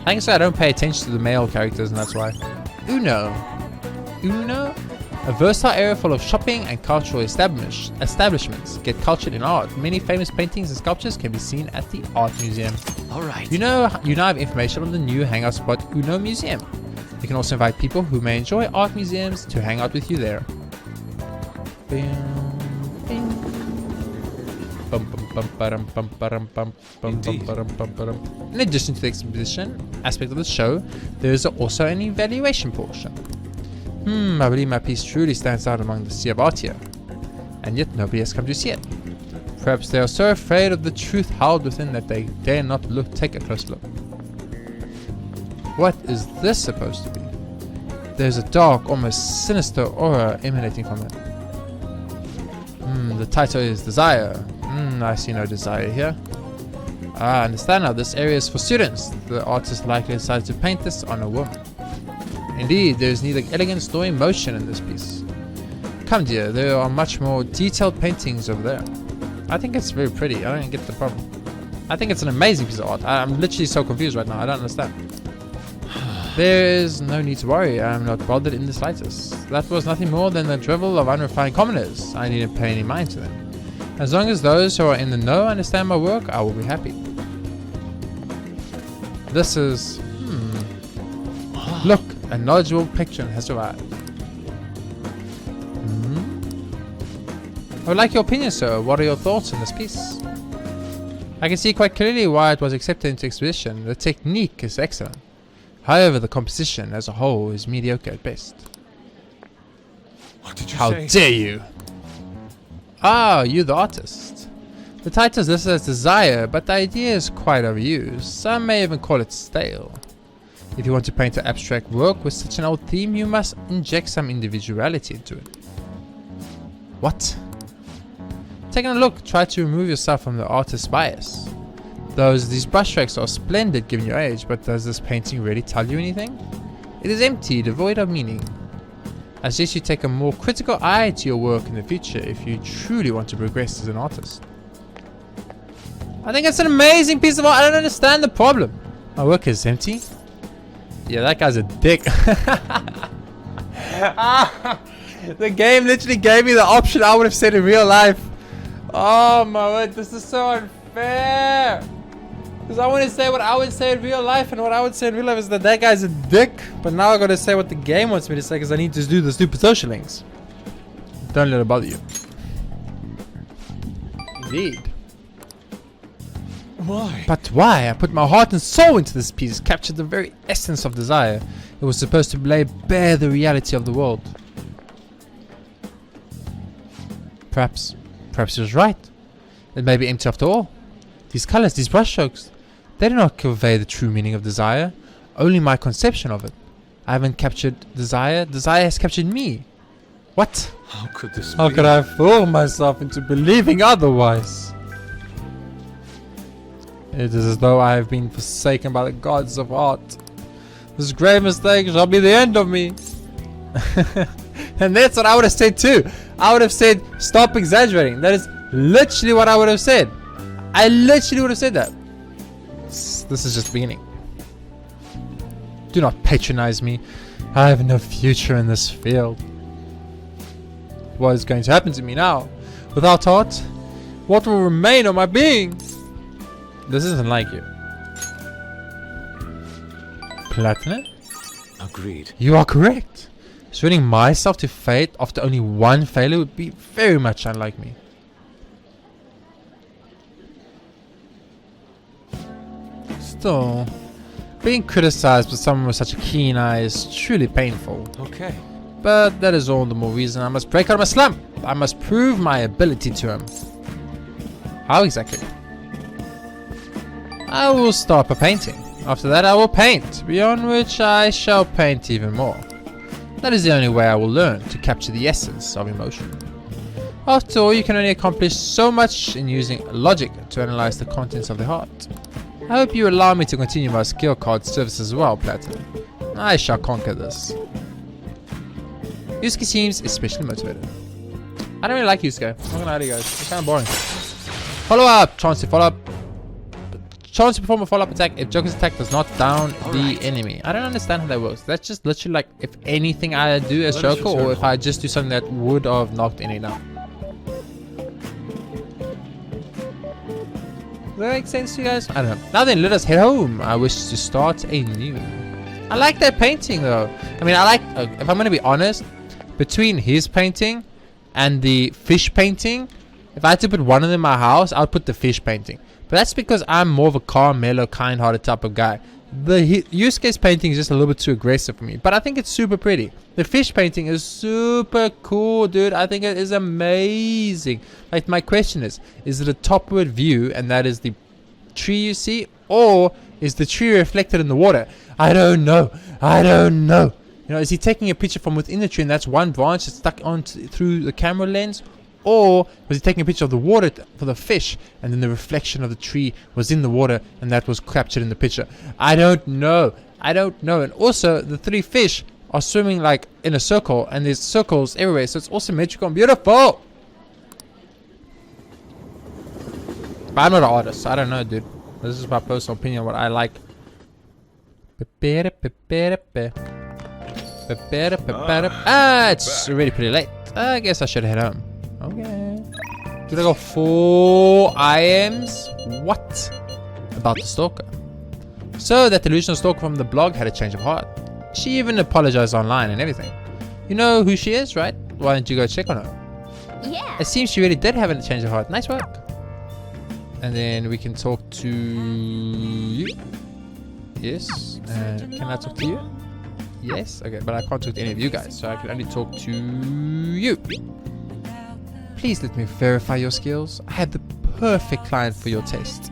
S1: I think so. I don't pay attention to the male characters, and that's why. Uno. A versatile area full of shopping and cultural establishments. Get cultured in art. Many famous paintings and sculptures can be seen at the art museum.
S3: Alright.
S1: You now have information on the new hangout spot Uno Museum. You can also invite people who may enjoy art museums to hang out with you there. In addition to the exhibition aspect of the show, there is also an evaluation portion. I believe my piece truly stands out among the sea of art here, and yet nobody has come to see it. Perhaps they are so afraid of the truth held within that they dare not take a close look. What is this supposed to be? There's a dark, almost sinister aura emanating from it. The title is Desire. I see no desire here. I understand now, this area is for students. The artist likely decided to paint this on a woman. Indeed, there is neither elegance nor emotion in this piece. Come dear, there are much more detailed paintings over there. I think it's very pretty. I don't get the problem. I think it's an amazing piece of art. I'm literally so confused right now. I don't understand. There is no need to worry. I am not bothered in the slightest. That was nothing more than the drivel of unrefined commoners. I needn't pay any mind to them. As long as those who are in the know understand my work, I will be happy. This is... Look, A knowledgeable patron has arrived. I would like your opinion, sir. What are your thoughts on this piece? I can see quite clearly why it was accepted into exposition. The technique is excellent. However, the composition as a whole is mediocre at best.
S6: What did you
S1: How
S6: say?
S1: dare you? Ah, you the artist. The title is listed as Desire, but the idea is quite overused. Some may even call it stale. If you want to paint an abstract work with such an old theme, you must inject some individuality into it. What? Taking a look, try to remove yourself from the artist's bias. These brushstrokes are splendid given your age, but does this painting really tell you anything? It is empty, devoid of meaning. I suggest you take a more critical eye to your work in the future if you truly want to progress as an artist. I think it's an amazing piece of art. I don't understand the problem. My work is empty? Yeah, that guy's a dick. The game literally gave me the option I would have said in real life. Oh my word, this is so unfair. Because I want to say what I would say in real life, and what I would say in real life is that guy's a dick. But now I gotta say what the game wants me to say because I need to do the stupid social links. Don't let it bother you. Indeed.
S6: Why?
S1: But why? I put my heart and soul into this piece, captured the very essence of desire. It was supposed to lay bare the reality of the world. Perhaps he was right. It may be empty after all. These colors, these brushstrokes, they do not convey the true meaning of desire, only my conception of it. I haven't captured desire, desire has captured me. What?
S6: How could this
S1: How
S6: be?
S1: could I fool myself into believing otherwise? It is as though I have been forsaken by the gods of art. This grave mistake shall be the end of me. And that's what I would have said too. I would have said, stop exaggerating. That is literally what I would have said. I literally would have said that. This is just the beginning. Do not patronize me. I have no future in this field. What is going to happen to me now? Without art, what will remain of my being? This isn't like you. Platinum?
S6: Agreed.
S1: You are correct. Surrendering myself to fate after only one failure would be very much unlike me. Still, being criticized by someone with such a keen eye is truly painful.
S6: Okay.
S1: But that is all the more reason I must break out of my slump. I must prove my ability to him. How exactly? I will start by painting. After that I will paint, beyond which I shall paint even more. That is the only way I will learn to capture the essence of emotion. After all, you can only accomplish so much in using logic to analyze the contents of the heart. I hope you allow me to continue my skill card service as well, Platinum. I shall conquer this. Yusuke seems especially motivated. I don't really like Yusuke. I'm not gonna lie to you guys. It's kind of boring. Follow up! Chance to follow up. Chance to perform a follow-up attack if Joker's attack does not down the enemy. I don't understand how that works. That's just literally like if anything I do as Joker, or if I just do something that would have knocked any down. Does that make sense to you guys? I don't know. Now then, let us head home. I wish to start anew. I like that painting though. I mean, I like, if I'm going to be honest, between his painting and the fish painting, if I had to put one of them in my house, I would put the fish painting. But that's because I'm more of a calm, mellow, kind-hearted type of guy. The Yusuke's painting is just a little bit too aggressive for me. But I think it's super pretty. The fish painting is super cool, dude. I think it is amazing. Like, my question is it a topward view and that is the tree you see? Or is the tree reflected in the water? I don't know. I don't know. You know, is he taking a picture from within the tree and that's one branch that's stuck on through the camera lens? Or was he taking a picture of the water for the fish and then the reflection of the tree was in the water and that was captured in the picture? I don't know. I don't know. And also the three fish are swimming like in a circle and there's circles everywhere. So it's also symmetrical and beautiful. But I'm not an artist. So I don't know, dude. This is my personal opinion, what I like. Ah, it's already pretty late. I guess I should head home. Okay. Did I go 4 IMs? What? About the stalker. So that delusional stalker from the blog had a change of heart. She even apologized online and everything. You know who she is, right? Why don't you go check on her?
S5: Yeah.
S1: It seems she really did have a change of heart. Nice work. And then we can talk to you. Yes. Can I talk to you? Yes. Okay, but I can't talk to any of you guys, so I can only talk to you. Please let me verify your skills. I have the perfect client for your test.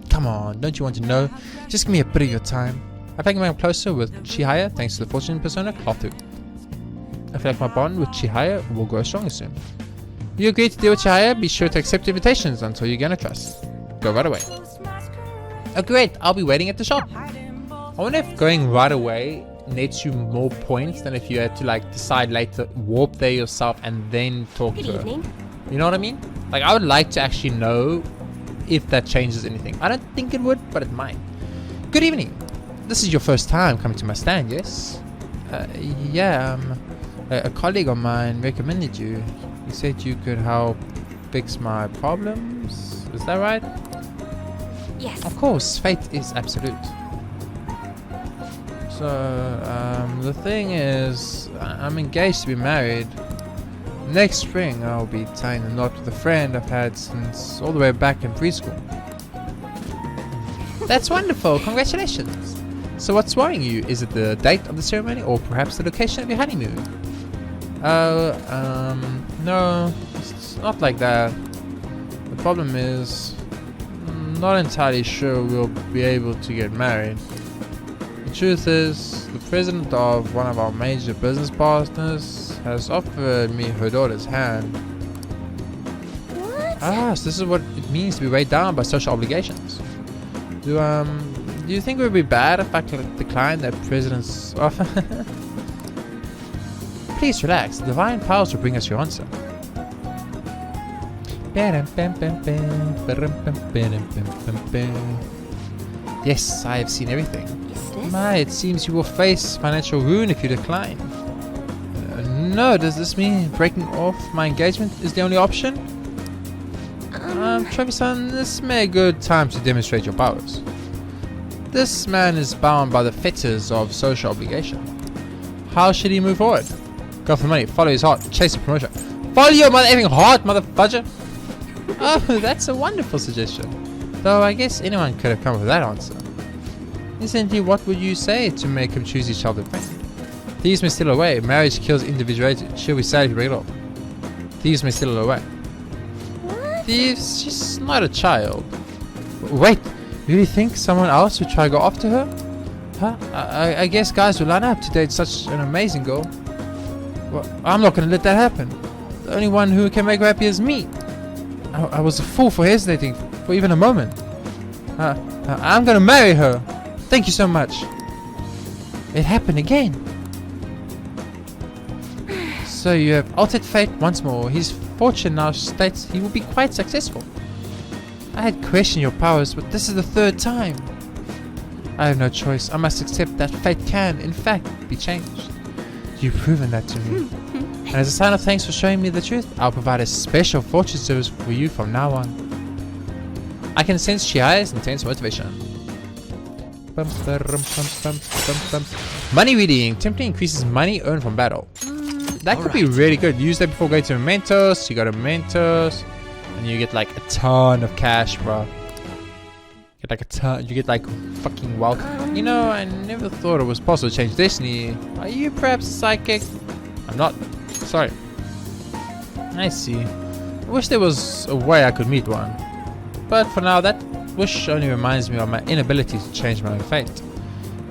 S1: Come on, don't you want to know? Just give me a bit of your time. I feel like I'm closer with Chihaya thanks to the fortune persona Clothu. I feel like my bond with Chihaya will grow stronger soon. You agree to deal with Chihaya? Be sure to accept invitations until you gain a trust. Go right away. Oh great, I'll be waiting at the shop. I wonder if going right away nets you more points than if you had to like decide later, warp there yourself and then talk
S4: Good
S1: to her.
S4: evening.
S1: You know what I mean? Like I would like to actually know if that changes anything. I don't think it would, but it might. Good evening. This is your first time coming to my stand, yes? Yeah, a colleague of mine recommended you. He said you could help fix my problems. Is that right?
S4: Yes.
S1: Of course, fate is absolute. So, the thing is, I'm engaged to be married. Next spring, I'll be tying the knot with a friend I've had since all the way back in preschool. That's wonderful, congratulations. So what's worrying you? Is it the date of the ceremony or perhaps the location of your honeymoon? No, it's not like that. The problem is, I'm not entirely sure we'll be able to get married. The truth is, the president of one of our major business partners has offered me her daughter's hand.
S5: What?
S1: Ah, so this is what it means to be weighed down by social obligations. Do you think it would be bad if I decline that president's offer? Please relax. The divine powers will bring us your answer. Yes, I have seen everything.
S4: Is this?
S1: My, it seems you will face financial ruin if you decline. No, does this mean breaking off my engagement is the only option? Trevi-san, this may be a good time to demonstrate your powers. This man is bound by the fetters of social obligation. How should he move forward? Go for money, follow his heart, chase a promotion. Follow your mother-effing heart, motherfudger! Oh, that's a wonderful suggestion. Though I guess anyone could have come up with that answer. Instantly, what would you say to make him choose his childhood friend? Thieves may steal away. Marriage kills individuality. She'll be sad if you break it off. Thieves may steal away.
S5: What?
S1: Thieves? She's not a child. Wait, you really think someone else would try to go after her? Huh? I guess guys will line up to date such an amazing girl. Well, I'm not going to let that happen. The only one who can make her happy is me. I was a fool for hesitating for even a moment. I'm going to marry her. Thank you so much. It happened again. So you have altered fate once more. His fortune now states he will be quite successful. I had questioned your powers, but this is the third time. I have no choice. I must accept that fate can, in fact, be changed. You've proven that to me. And as a sign of thanks for showing me the truth, I'll provide a special fortune service for you from now on. I can sense Chihi's intense motivation. Money reading. Tempting increases money earned from battle. That could be really good. Use that before going to Mementos. You go to Mementos, and you get like a ton of cash, bro. Get like a ton. You get like fucking wealth. You know, I never thought it was possible to change destiny. Are you perhaps a psychic? I'm not. Sorry. I see. I wish there was a way I could meet one. But for now, that wish only reminds me of my inability to change my own fate.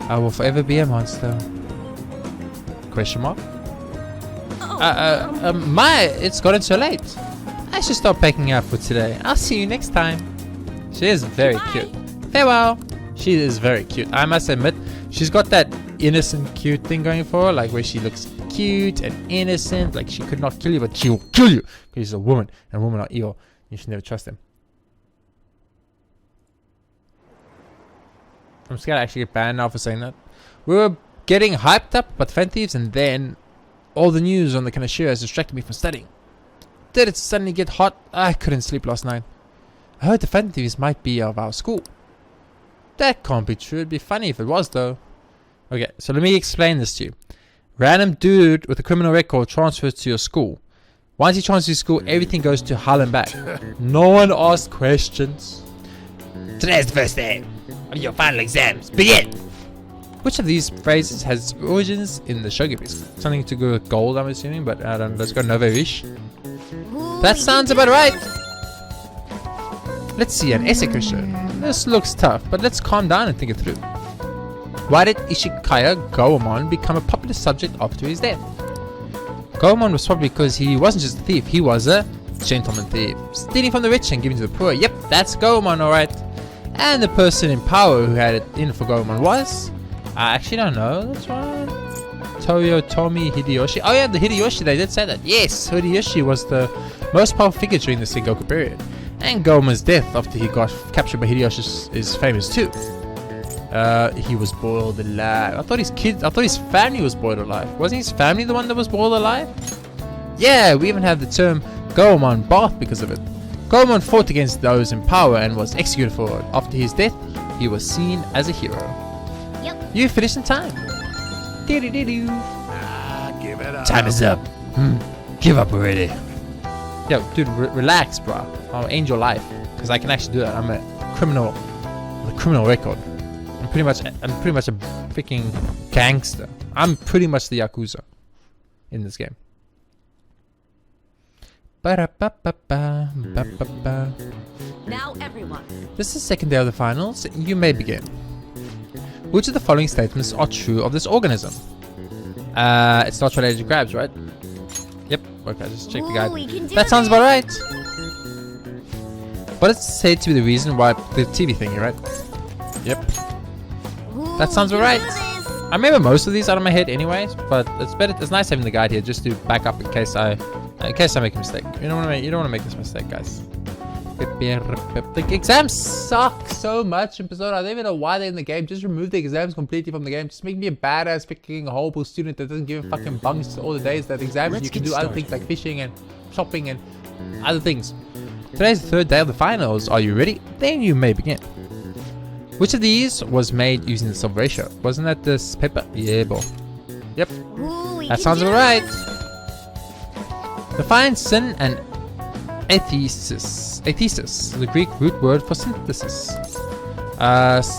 S1: I will forever be a monster. Question mark? It's gotten so late. I should stop packing up for today. I'll see you next time. She is very cute. Farewell. She is very cute. I must admit, she's got that innocent, cute thing going for her, like where she looks cute and innocent. Like she could not kill you, but she will kill you because she's a woman, and women are evil. You should never trust them. I'm scared I actually get banned now for saying that. We were getting hyped up about Fan Thieves, and then all the news on the Kanashira has distracted me from studying. Did it suddenly get hot? I couldn't sleep last night. I heard the Fan Thieves might be of our school. That can't be true. It'd be funny if it was, though. Okay, so let me explain this to you. Random dude with a criminal record transfers to your school. Once he transfers to school, everything goes to hell and back. No one asks questions. Today's the first day of your final exams. Begin! Which of these phrases has its origins in the shogi piece? Something to do with gold, I'm assuming, but I don't know. Let's go Noverish. That sounds about right. Let's see, an essay question. This looks tough, but let's calm down and think it through. Why did Ishikaya Goemon become a popular subject after his death? Goemon was probably because he wasn't just a thief, he was a gentleman thief. Stealing from the rich and giving to the poor. Yep, that's Goemon, alright. And the person in power who had it in for Goemon was... I actually don't know, that's right. Toyotomi Hideyoshi. Oh yeah, the Hideyoshi, they did say that. Yes, Hideyoshi was the most powerful figure during the Sengoku period. And Goemon's death after he got captured by Hideyoshi is famous too. He was boiled alive. I thought his family was boiled alive. Wasn't his family the one that was boiled alive? Yeah, we even have the term Goemon bath because of it. Goemon fought against those in power and was executed for it. After his death, he was seen as a hero.
S5: Yep.
S1: You finished in time.
S7: Give it up.
S1: Time is up. Give up already. Yo, dude, relax, bro. I'll end your life because I can actually do that. I'm a criminal with a criminal record. I'm pretty much a freaking gangster. I'm pretty much the Yakuza in this game.
S4: Now everyone.
S1: This is the second day of the finals. You may begin. Which of the following statements are true of this organism? It's not related to crabs, right? Yep. Okay, just check the guide.
S5: we can do
S1: That sounds about right.
S5: this.
S1: But it's said to be the reason why the TV thingy, right? Yep.
S5: Ooh,
S1: That sounds
S5: we
S1: about
S5: can
S1: right.
S5: do this.
S1: I remember most of these out of my head anyways, but it's better. It's nice having the guide here just to back up in case I make a mistake. You don't want to make this mistake, guys. The exams suck so much in Persona. I don't even know why they're in the game. Just remove the exams completely from the game. Just make me a badass freaking horrible student that doesn't give a fucking bunks all the days that exams.
S3: Let's
S1: You can
S3: get
S1: do other
S3: started.
S1: things like fishing and shopping and other things. Today's the third day of the finals. Are you ready? Then you may begin. Which of these was made using the silver ratio? Wasn't that this paper? Yeah, boy. Yep.
S5: Ooh, we
S1: That
S5: can
S1: sounds
S5: do
S1: alright.
S5: this.
S1: Define sin and athesis. Athesis, the Greek root word for synthesis.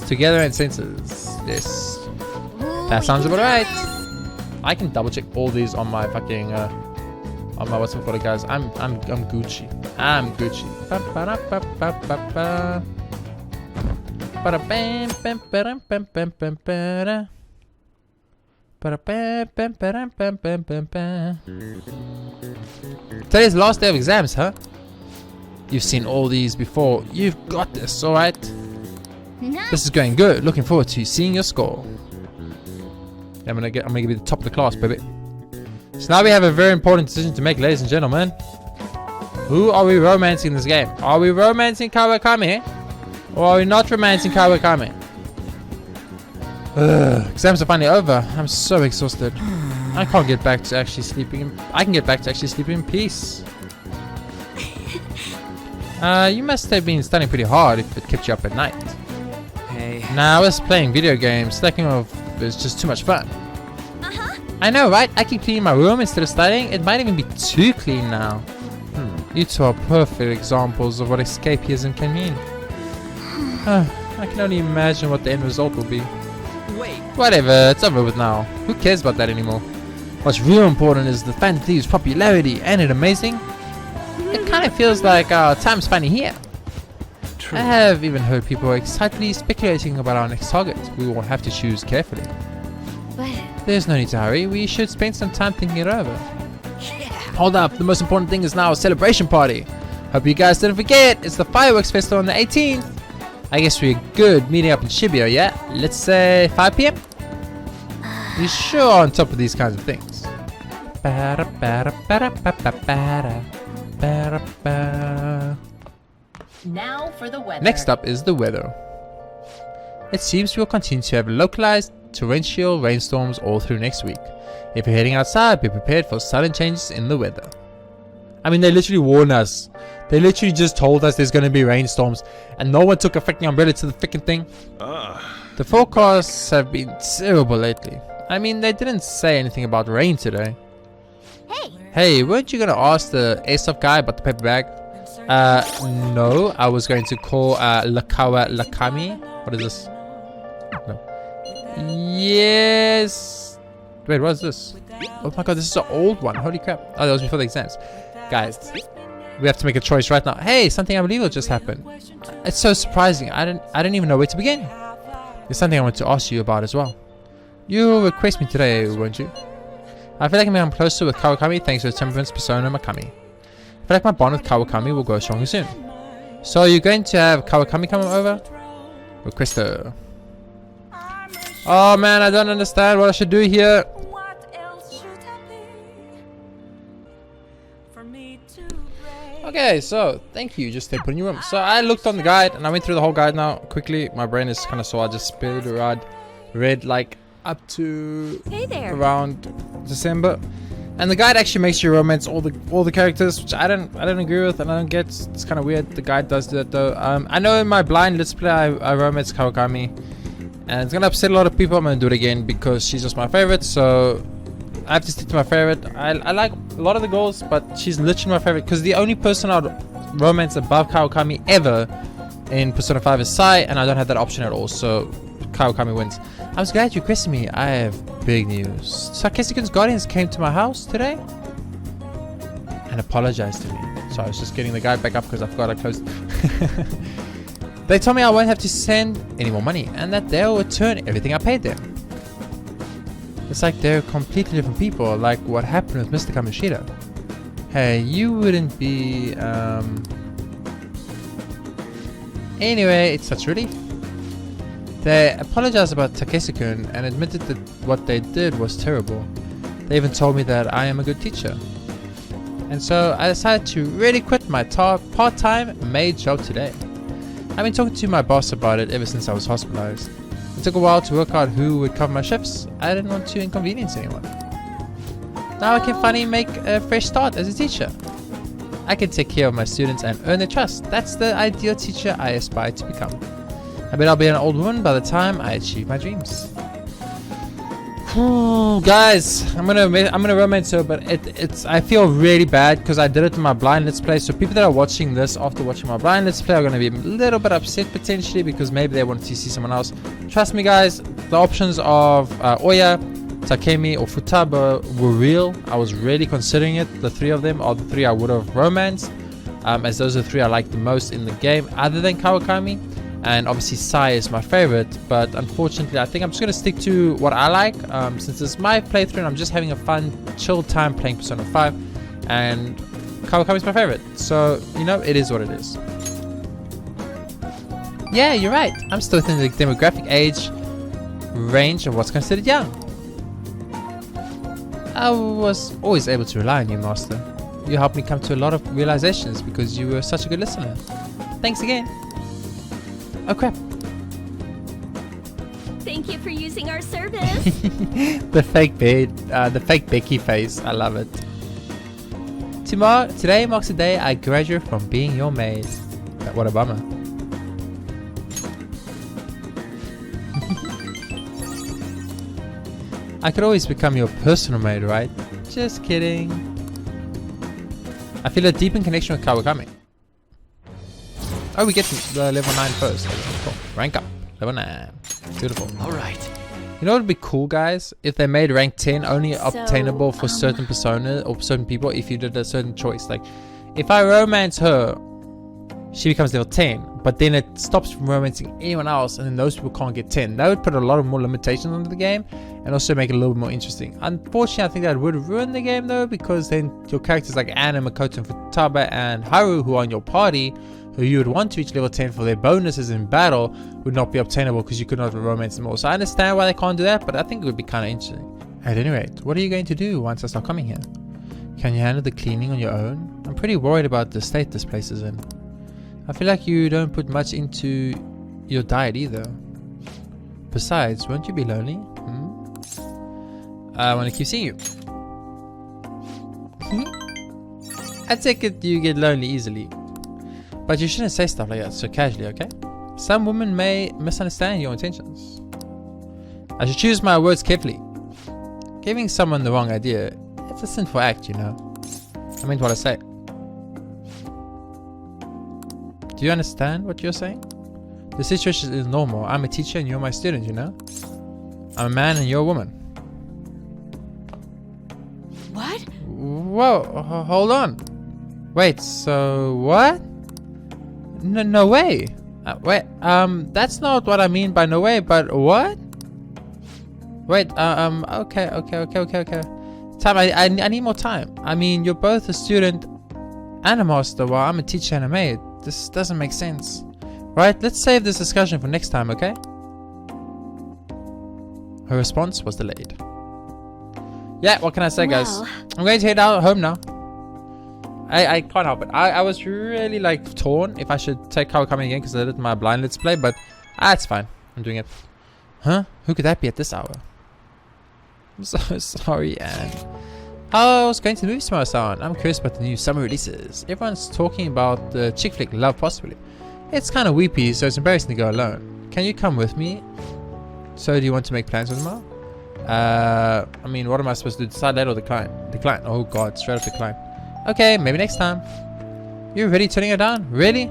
S1: Together in senses. Yes.
S5: Ooh,
S1: That
S5: we
S1: sounds
S5: can
S1: about
S5: do
S1: right.
S5: this.
S1: I can double check all these on my fucking on my what's it called, guys. I'm Gucci. I'm Gucci. Ba-ba-da-ba-ba-ba-ba. Ba-da-bam, bam, ba-dam, bam, bam, bam, ba-da. Ba-da-bam, bam, ba-dam, bam, bam, bam, bam. Today's the last day of exams, huh? You've seen all these before. You've got this, alright?
S5: Nice.
S1: This is going good. Looking forward to seeing your score. I'm gonna give you the top of the class, baby. So now we have a very important decision to make, ladies and gentlemen. Who are we romancing in this game? Are we romancing Kawakami? Or are we not romancing Kawakami? Exams are finally over. I'm so exhausted. I can't get back to actually sleeping. I can get back to actually sleeping in peace. You must have been studying pretty hard if it kept you up at night.
S3: Hey.
S1: Nah, I was playing video games. Slacking off is just too much fun.
S5: Uh-huh.
S1: I know, right? I keep cleaning my room instead of studying. It might even be too clean now. You two are perfect examples of what escapism can mean. I can only imagine what the end result will be.
S3: Wait.
S1: Whatever, it's over with now. Who cares about that anymore? What's real important is the Phantom Thieves' popularity. Ain't it amazing? It kind of feels like our time's finally here.
S3: True.
S1: I have even heard people excitedly speculating about our next target. We will have to choose carefully.
S5: But
S1: There's no need to hurry. We should spend some time thinking it over.
S3: Yeah.
S1: Hold up, the most important thing is now a celebration party. Hope you guys didn't forget, it's the fireworks festival on the 18th. I guess we're good meeting up in Shibuya, yeah? Let's say 5 p.m? You sure on top of these kinds of things?
S4: Now for the weather.
S1: Next up is the weather. It seems we'll continue to have localized torrential rainstorms all through next week. If you're heading outside, be prepared for sudden changes in the weather. I mean, they literally warned us. They literally just told us there's going to be rainstorms, and no one took a freaking umbrella to the freaking thing. The forecasts have been terrible lately. I mean, they didn't say anything about rain today.
S5: Hey,
S1: Hey, weren't you gonna ask the airsoft guy about the paper bag? No. I was going to call Lakawa Lakami. What is this? No. Yes. Wait, what is this? Oh my god, this is an old one. Holy crap. Oh, that was before the exams. Guys, we have to make a choice right now. Hey, something unbelievable just happened. It's so surprising. I didn't even know where to begin. There's something I want to ask you about as well. You'll request me today, won't you? I feel like I'm closer with Kawakami thanks to the temperance persona Makami. I feel like my bond with Kawakami will grow stronger soon. So are you going to have Kawakami come over? Requester. Oh man, I don't understand what I should do here. Okay, so thank you. Just put in your room. So I looked on the guide and I went through the whole guide now quickly. My brain is kind of sore. I just spilled read like up to around December, and the guide actually makes you romance all the characters, which I don't agree with and I don't get. It's kind of weird. The guide does do that though. I know in my blind let's play I romance Kawakami, and it's gonna upset a lot of people. I'm gonna do it again because she's just my favorite. So I have to stick to my favorite. I like a lot of the girls, but she's literally my favorite because the only person I'd romance above Kawakami ever in Persona 5 is Sai, and I don't have that option at all. So Kawakami wins. I was glad you requested me. I have big news. Takeshi-kun's guardians came to my house today and apologized to me. So I was just getting the guide back up because I forgot I closed. They told me I won't have to send any more money and that they'll return everything I paid them. It's like they're completely different people, like what happened with Mr. Kamoshida. Hey, you wouldn't be, Anyway, it's such relief. They apologized about Takeshi-kun and admitted that what they did was terrible. They even told me that I am a good teacher. And so I decided to really quit my part-time maid job today. I've been talking to my boss about it ever since I was hospitalized. It took a while to work out who would cover my shifts. I didn't want to inconvenience anyone. Now I can finally make a fresh start as a teacher. I can take care of my students and earn their trust. That's the ideal teacher I aspire to become. I bet I'll be an old woman by the time I achieve my dreams. Guys, I'm gonna romance her, but I feel really bad because I did it in my blind let's play. So people that are watching this after watching my blind let's play are gonna be a little bit upset potentially because maybe they wanted to see someone else. Trust me, guys, the options of Oya, Takemi, or Futaba were real. I was really considering it. The three of them are the three I would have romanced, as those are the three I like the most in the game, other than Kawakami. And obviously Sai is my favorite, but unfortunately I think I'm just going to stick to what I like, since it's my playthrough and I'm just having a fun, chill time playing Persona 5, and Kawakami is my favorite, so, you know, it is what it is. Yeah, you're right, I'm still within the demographic age range of what's considered young. I was always able to rely on you, Master. You helped me come to a lot of realizations because you were such a good listener. Thanks again. Oh crap.
S4: Thank you for using our service.
S1: The fake Becky face. I love it. Today marks the day I graduate from being your maid. What a bummer. I could always become your personal maid, right? Just kidding. I feel a deepened connection with Kawakami. Oh, we get to the level 9 first. Cool. Rank up. Level 9. Beautiful.
S6: Alright.
S1: You know what would be cool, guys? If they made rank 10 only obtainable for certain personas or certain people if you did a certain choice. Like, if I romance her, she becomes level 10. But then it stops from romancing anyone else and then those people can't get 10. That would put a lot of more limitations on the game and also make it a little bit more interesting. Unfortunately, I think that would ruin the game though, because then your characters like Anna, Makoto, and Futaba and Haru, who are in your party, who you would want to reach level 10 for their bonuses in battle, would not be obtainable because you could not romance them all. So I understand why they can't do that, but I think it would be kind of interesting. At any rate, what are you going to do once I start coming here? Can you handle the cleaning on your own? I'm pretty worried about the state this place is in. I feel like you don't put much into your diet either. Besides, won't you be lonely? I want to keep seeing you. I take it you get lonely easily. But you shouldn't say stuff like that so casually, okay? Some women may misunderstand your intentions. I should choose my words carefully. Giving someone the wrong idea, it's a sinful act, you know. I mean what I say. Do you understand what you're saying? The situation is normal. I'm a teacher and you're my student, you know? I'm a man and you're a woman.
S4: What?
S1: Whoa, hold on. Wait, so what? No way. Wait, that's not what I mean by no way, but what? Wait, okay. Time, I need more time. I mean, you're both a student and a master while I'm a teacher and a maid. This doesn't make sense. Right, let's save this discussion for next time, okay? Her response was delayed. Yeah, what can I say, guys?
S4: Well.
S1: I'm going to head out home now. I can't help it. I was really like torn if I should take How Coming again because I did my blind let's play, but it's fine. I'm doing it. Huh? Who could that be at this hour? I'm so sorry, Anne. How's going to the movies tomorrow, son? I'm curious about the new summer releases. Everyone's talking about the chick flick Love Possibly. It's kind of weepy, so it's embarrassing to go alone. Can you come with me? So do you want to make plans for tomorrow? I mean, what am I supposed to do? Decide that or decline? Decline. Oh god, straight up decline. Okay, maybe next time. You're really turning it down? Really?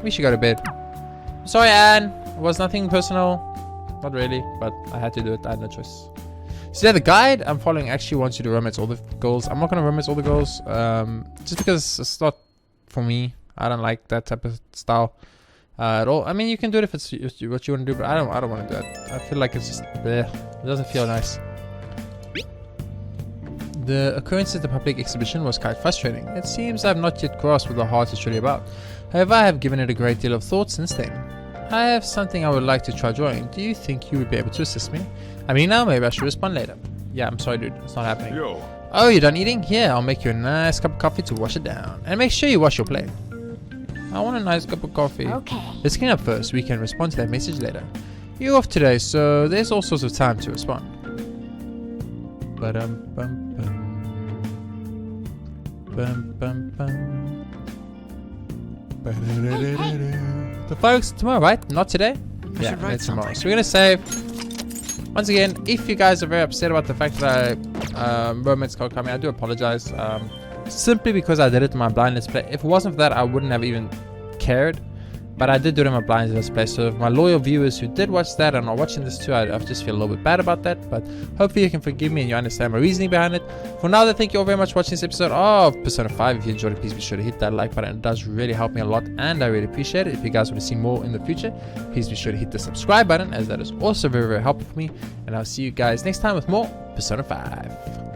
S1: We should go to bed. Sorry, Anne. It was nothing personal. Not really, but I had to do it. I had no choice. So yeah, the guide I'm following actually wants you to romance all the girls. I'm not going to romance all the girls. Just because it's not for me. I don't like that type of style at all. I mean, you can do it if it's what you want to do, but I don't want to do that. I feel like it's just bleh. It doesn't feel nice. The occurrence at the public exhibition was quite frustrating. It seems I have not yet grasped what the heart is truly about. However, I have given it a great deal of thought since then. I have something I would like to try drawing. Do you think you would be able to assist me? I mean, now maybe I should respond later. Yeah, I'm sorry, dude. It's not happening.
S7: Yo.
S1: Oh, you're done eating? Here, I'll make you a nice cup of coffee to wash it down. And make sure you wash your plate. I want a nice cup of coffee.
S5: Okay.
S1: Let's clean up first. We can respond to that message later. You're off today, so there's all sorts of time to respond. The folks, tomorrow, right? Not today? Yeah, it's tomorrow. So we're gonna save. Once again, if you guys are very upset about the fact that I romance code coming, I do apologize. Simply because I did it in my blind let's play. If it wasn't for that, I wouldn't have even cared. But I did do it in my blind let's play. So if my loyal viewers who did watch that and are watching this too, I just feel a little bit bad about that. But hopefully you can forgive me and you understand my reasoning behind it. For now, thank you all very much for watching this episode of Persona 5. If you enjoyed it, please be sure to hit that like button. It does really help me a lot and I really appreciate it. If you guys want to see more in the future, please be sure to hit the subscribe button, as that is also very, very helpful for me. And I'll see you guys next time with more Persona 5.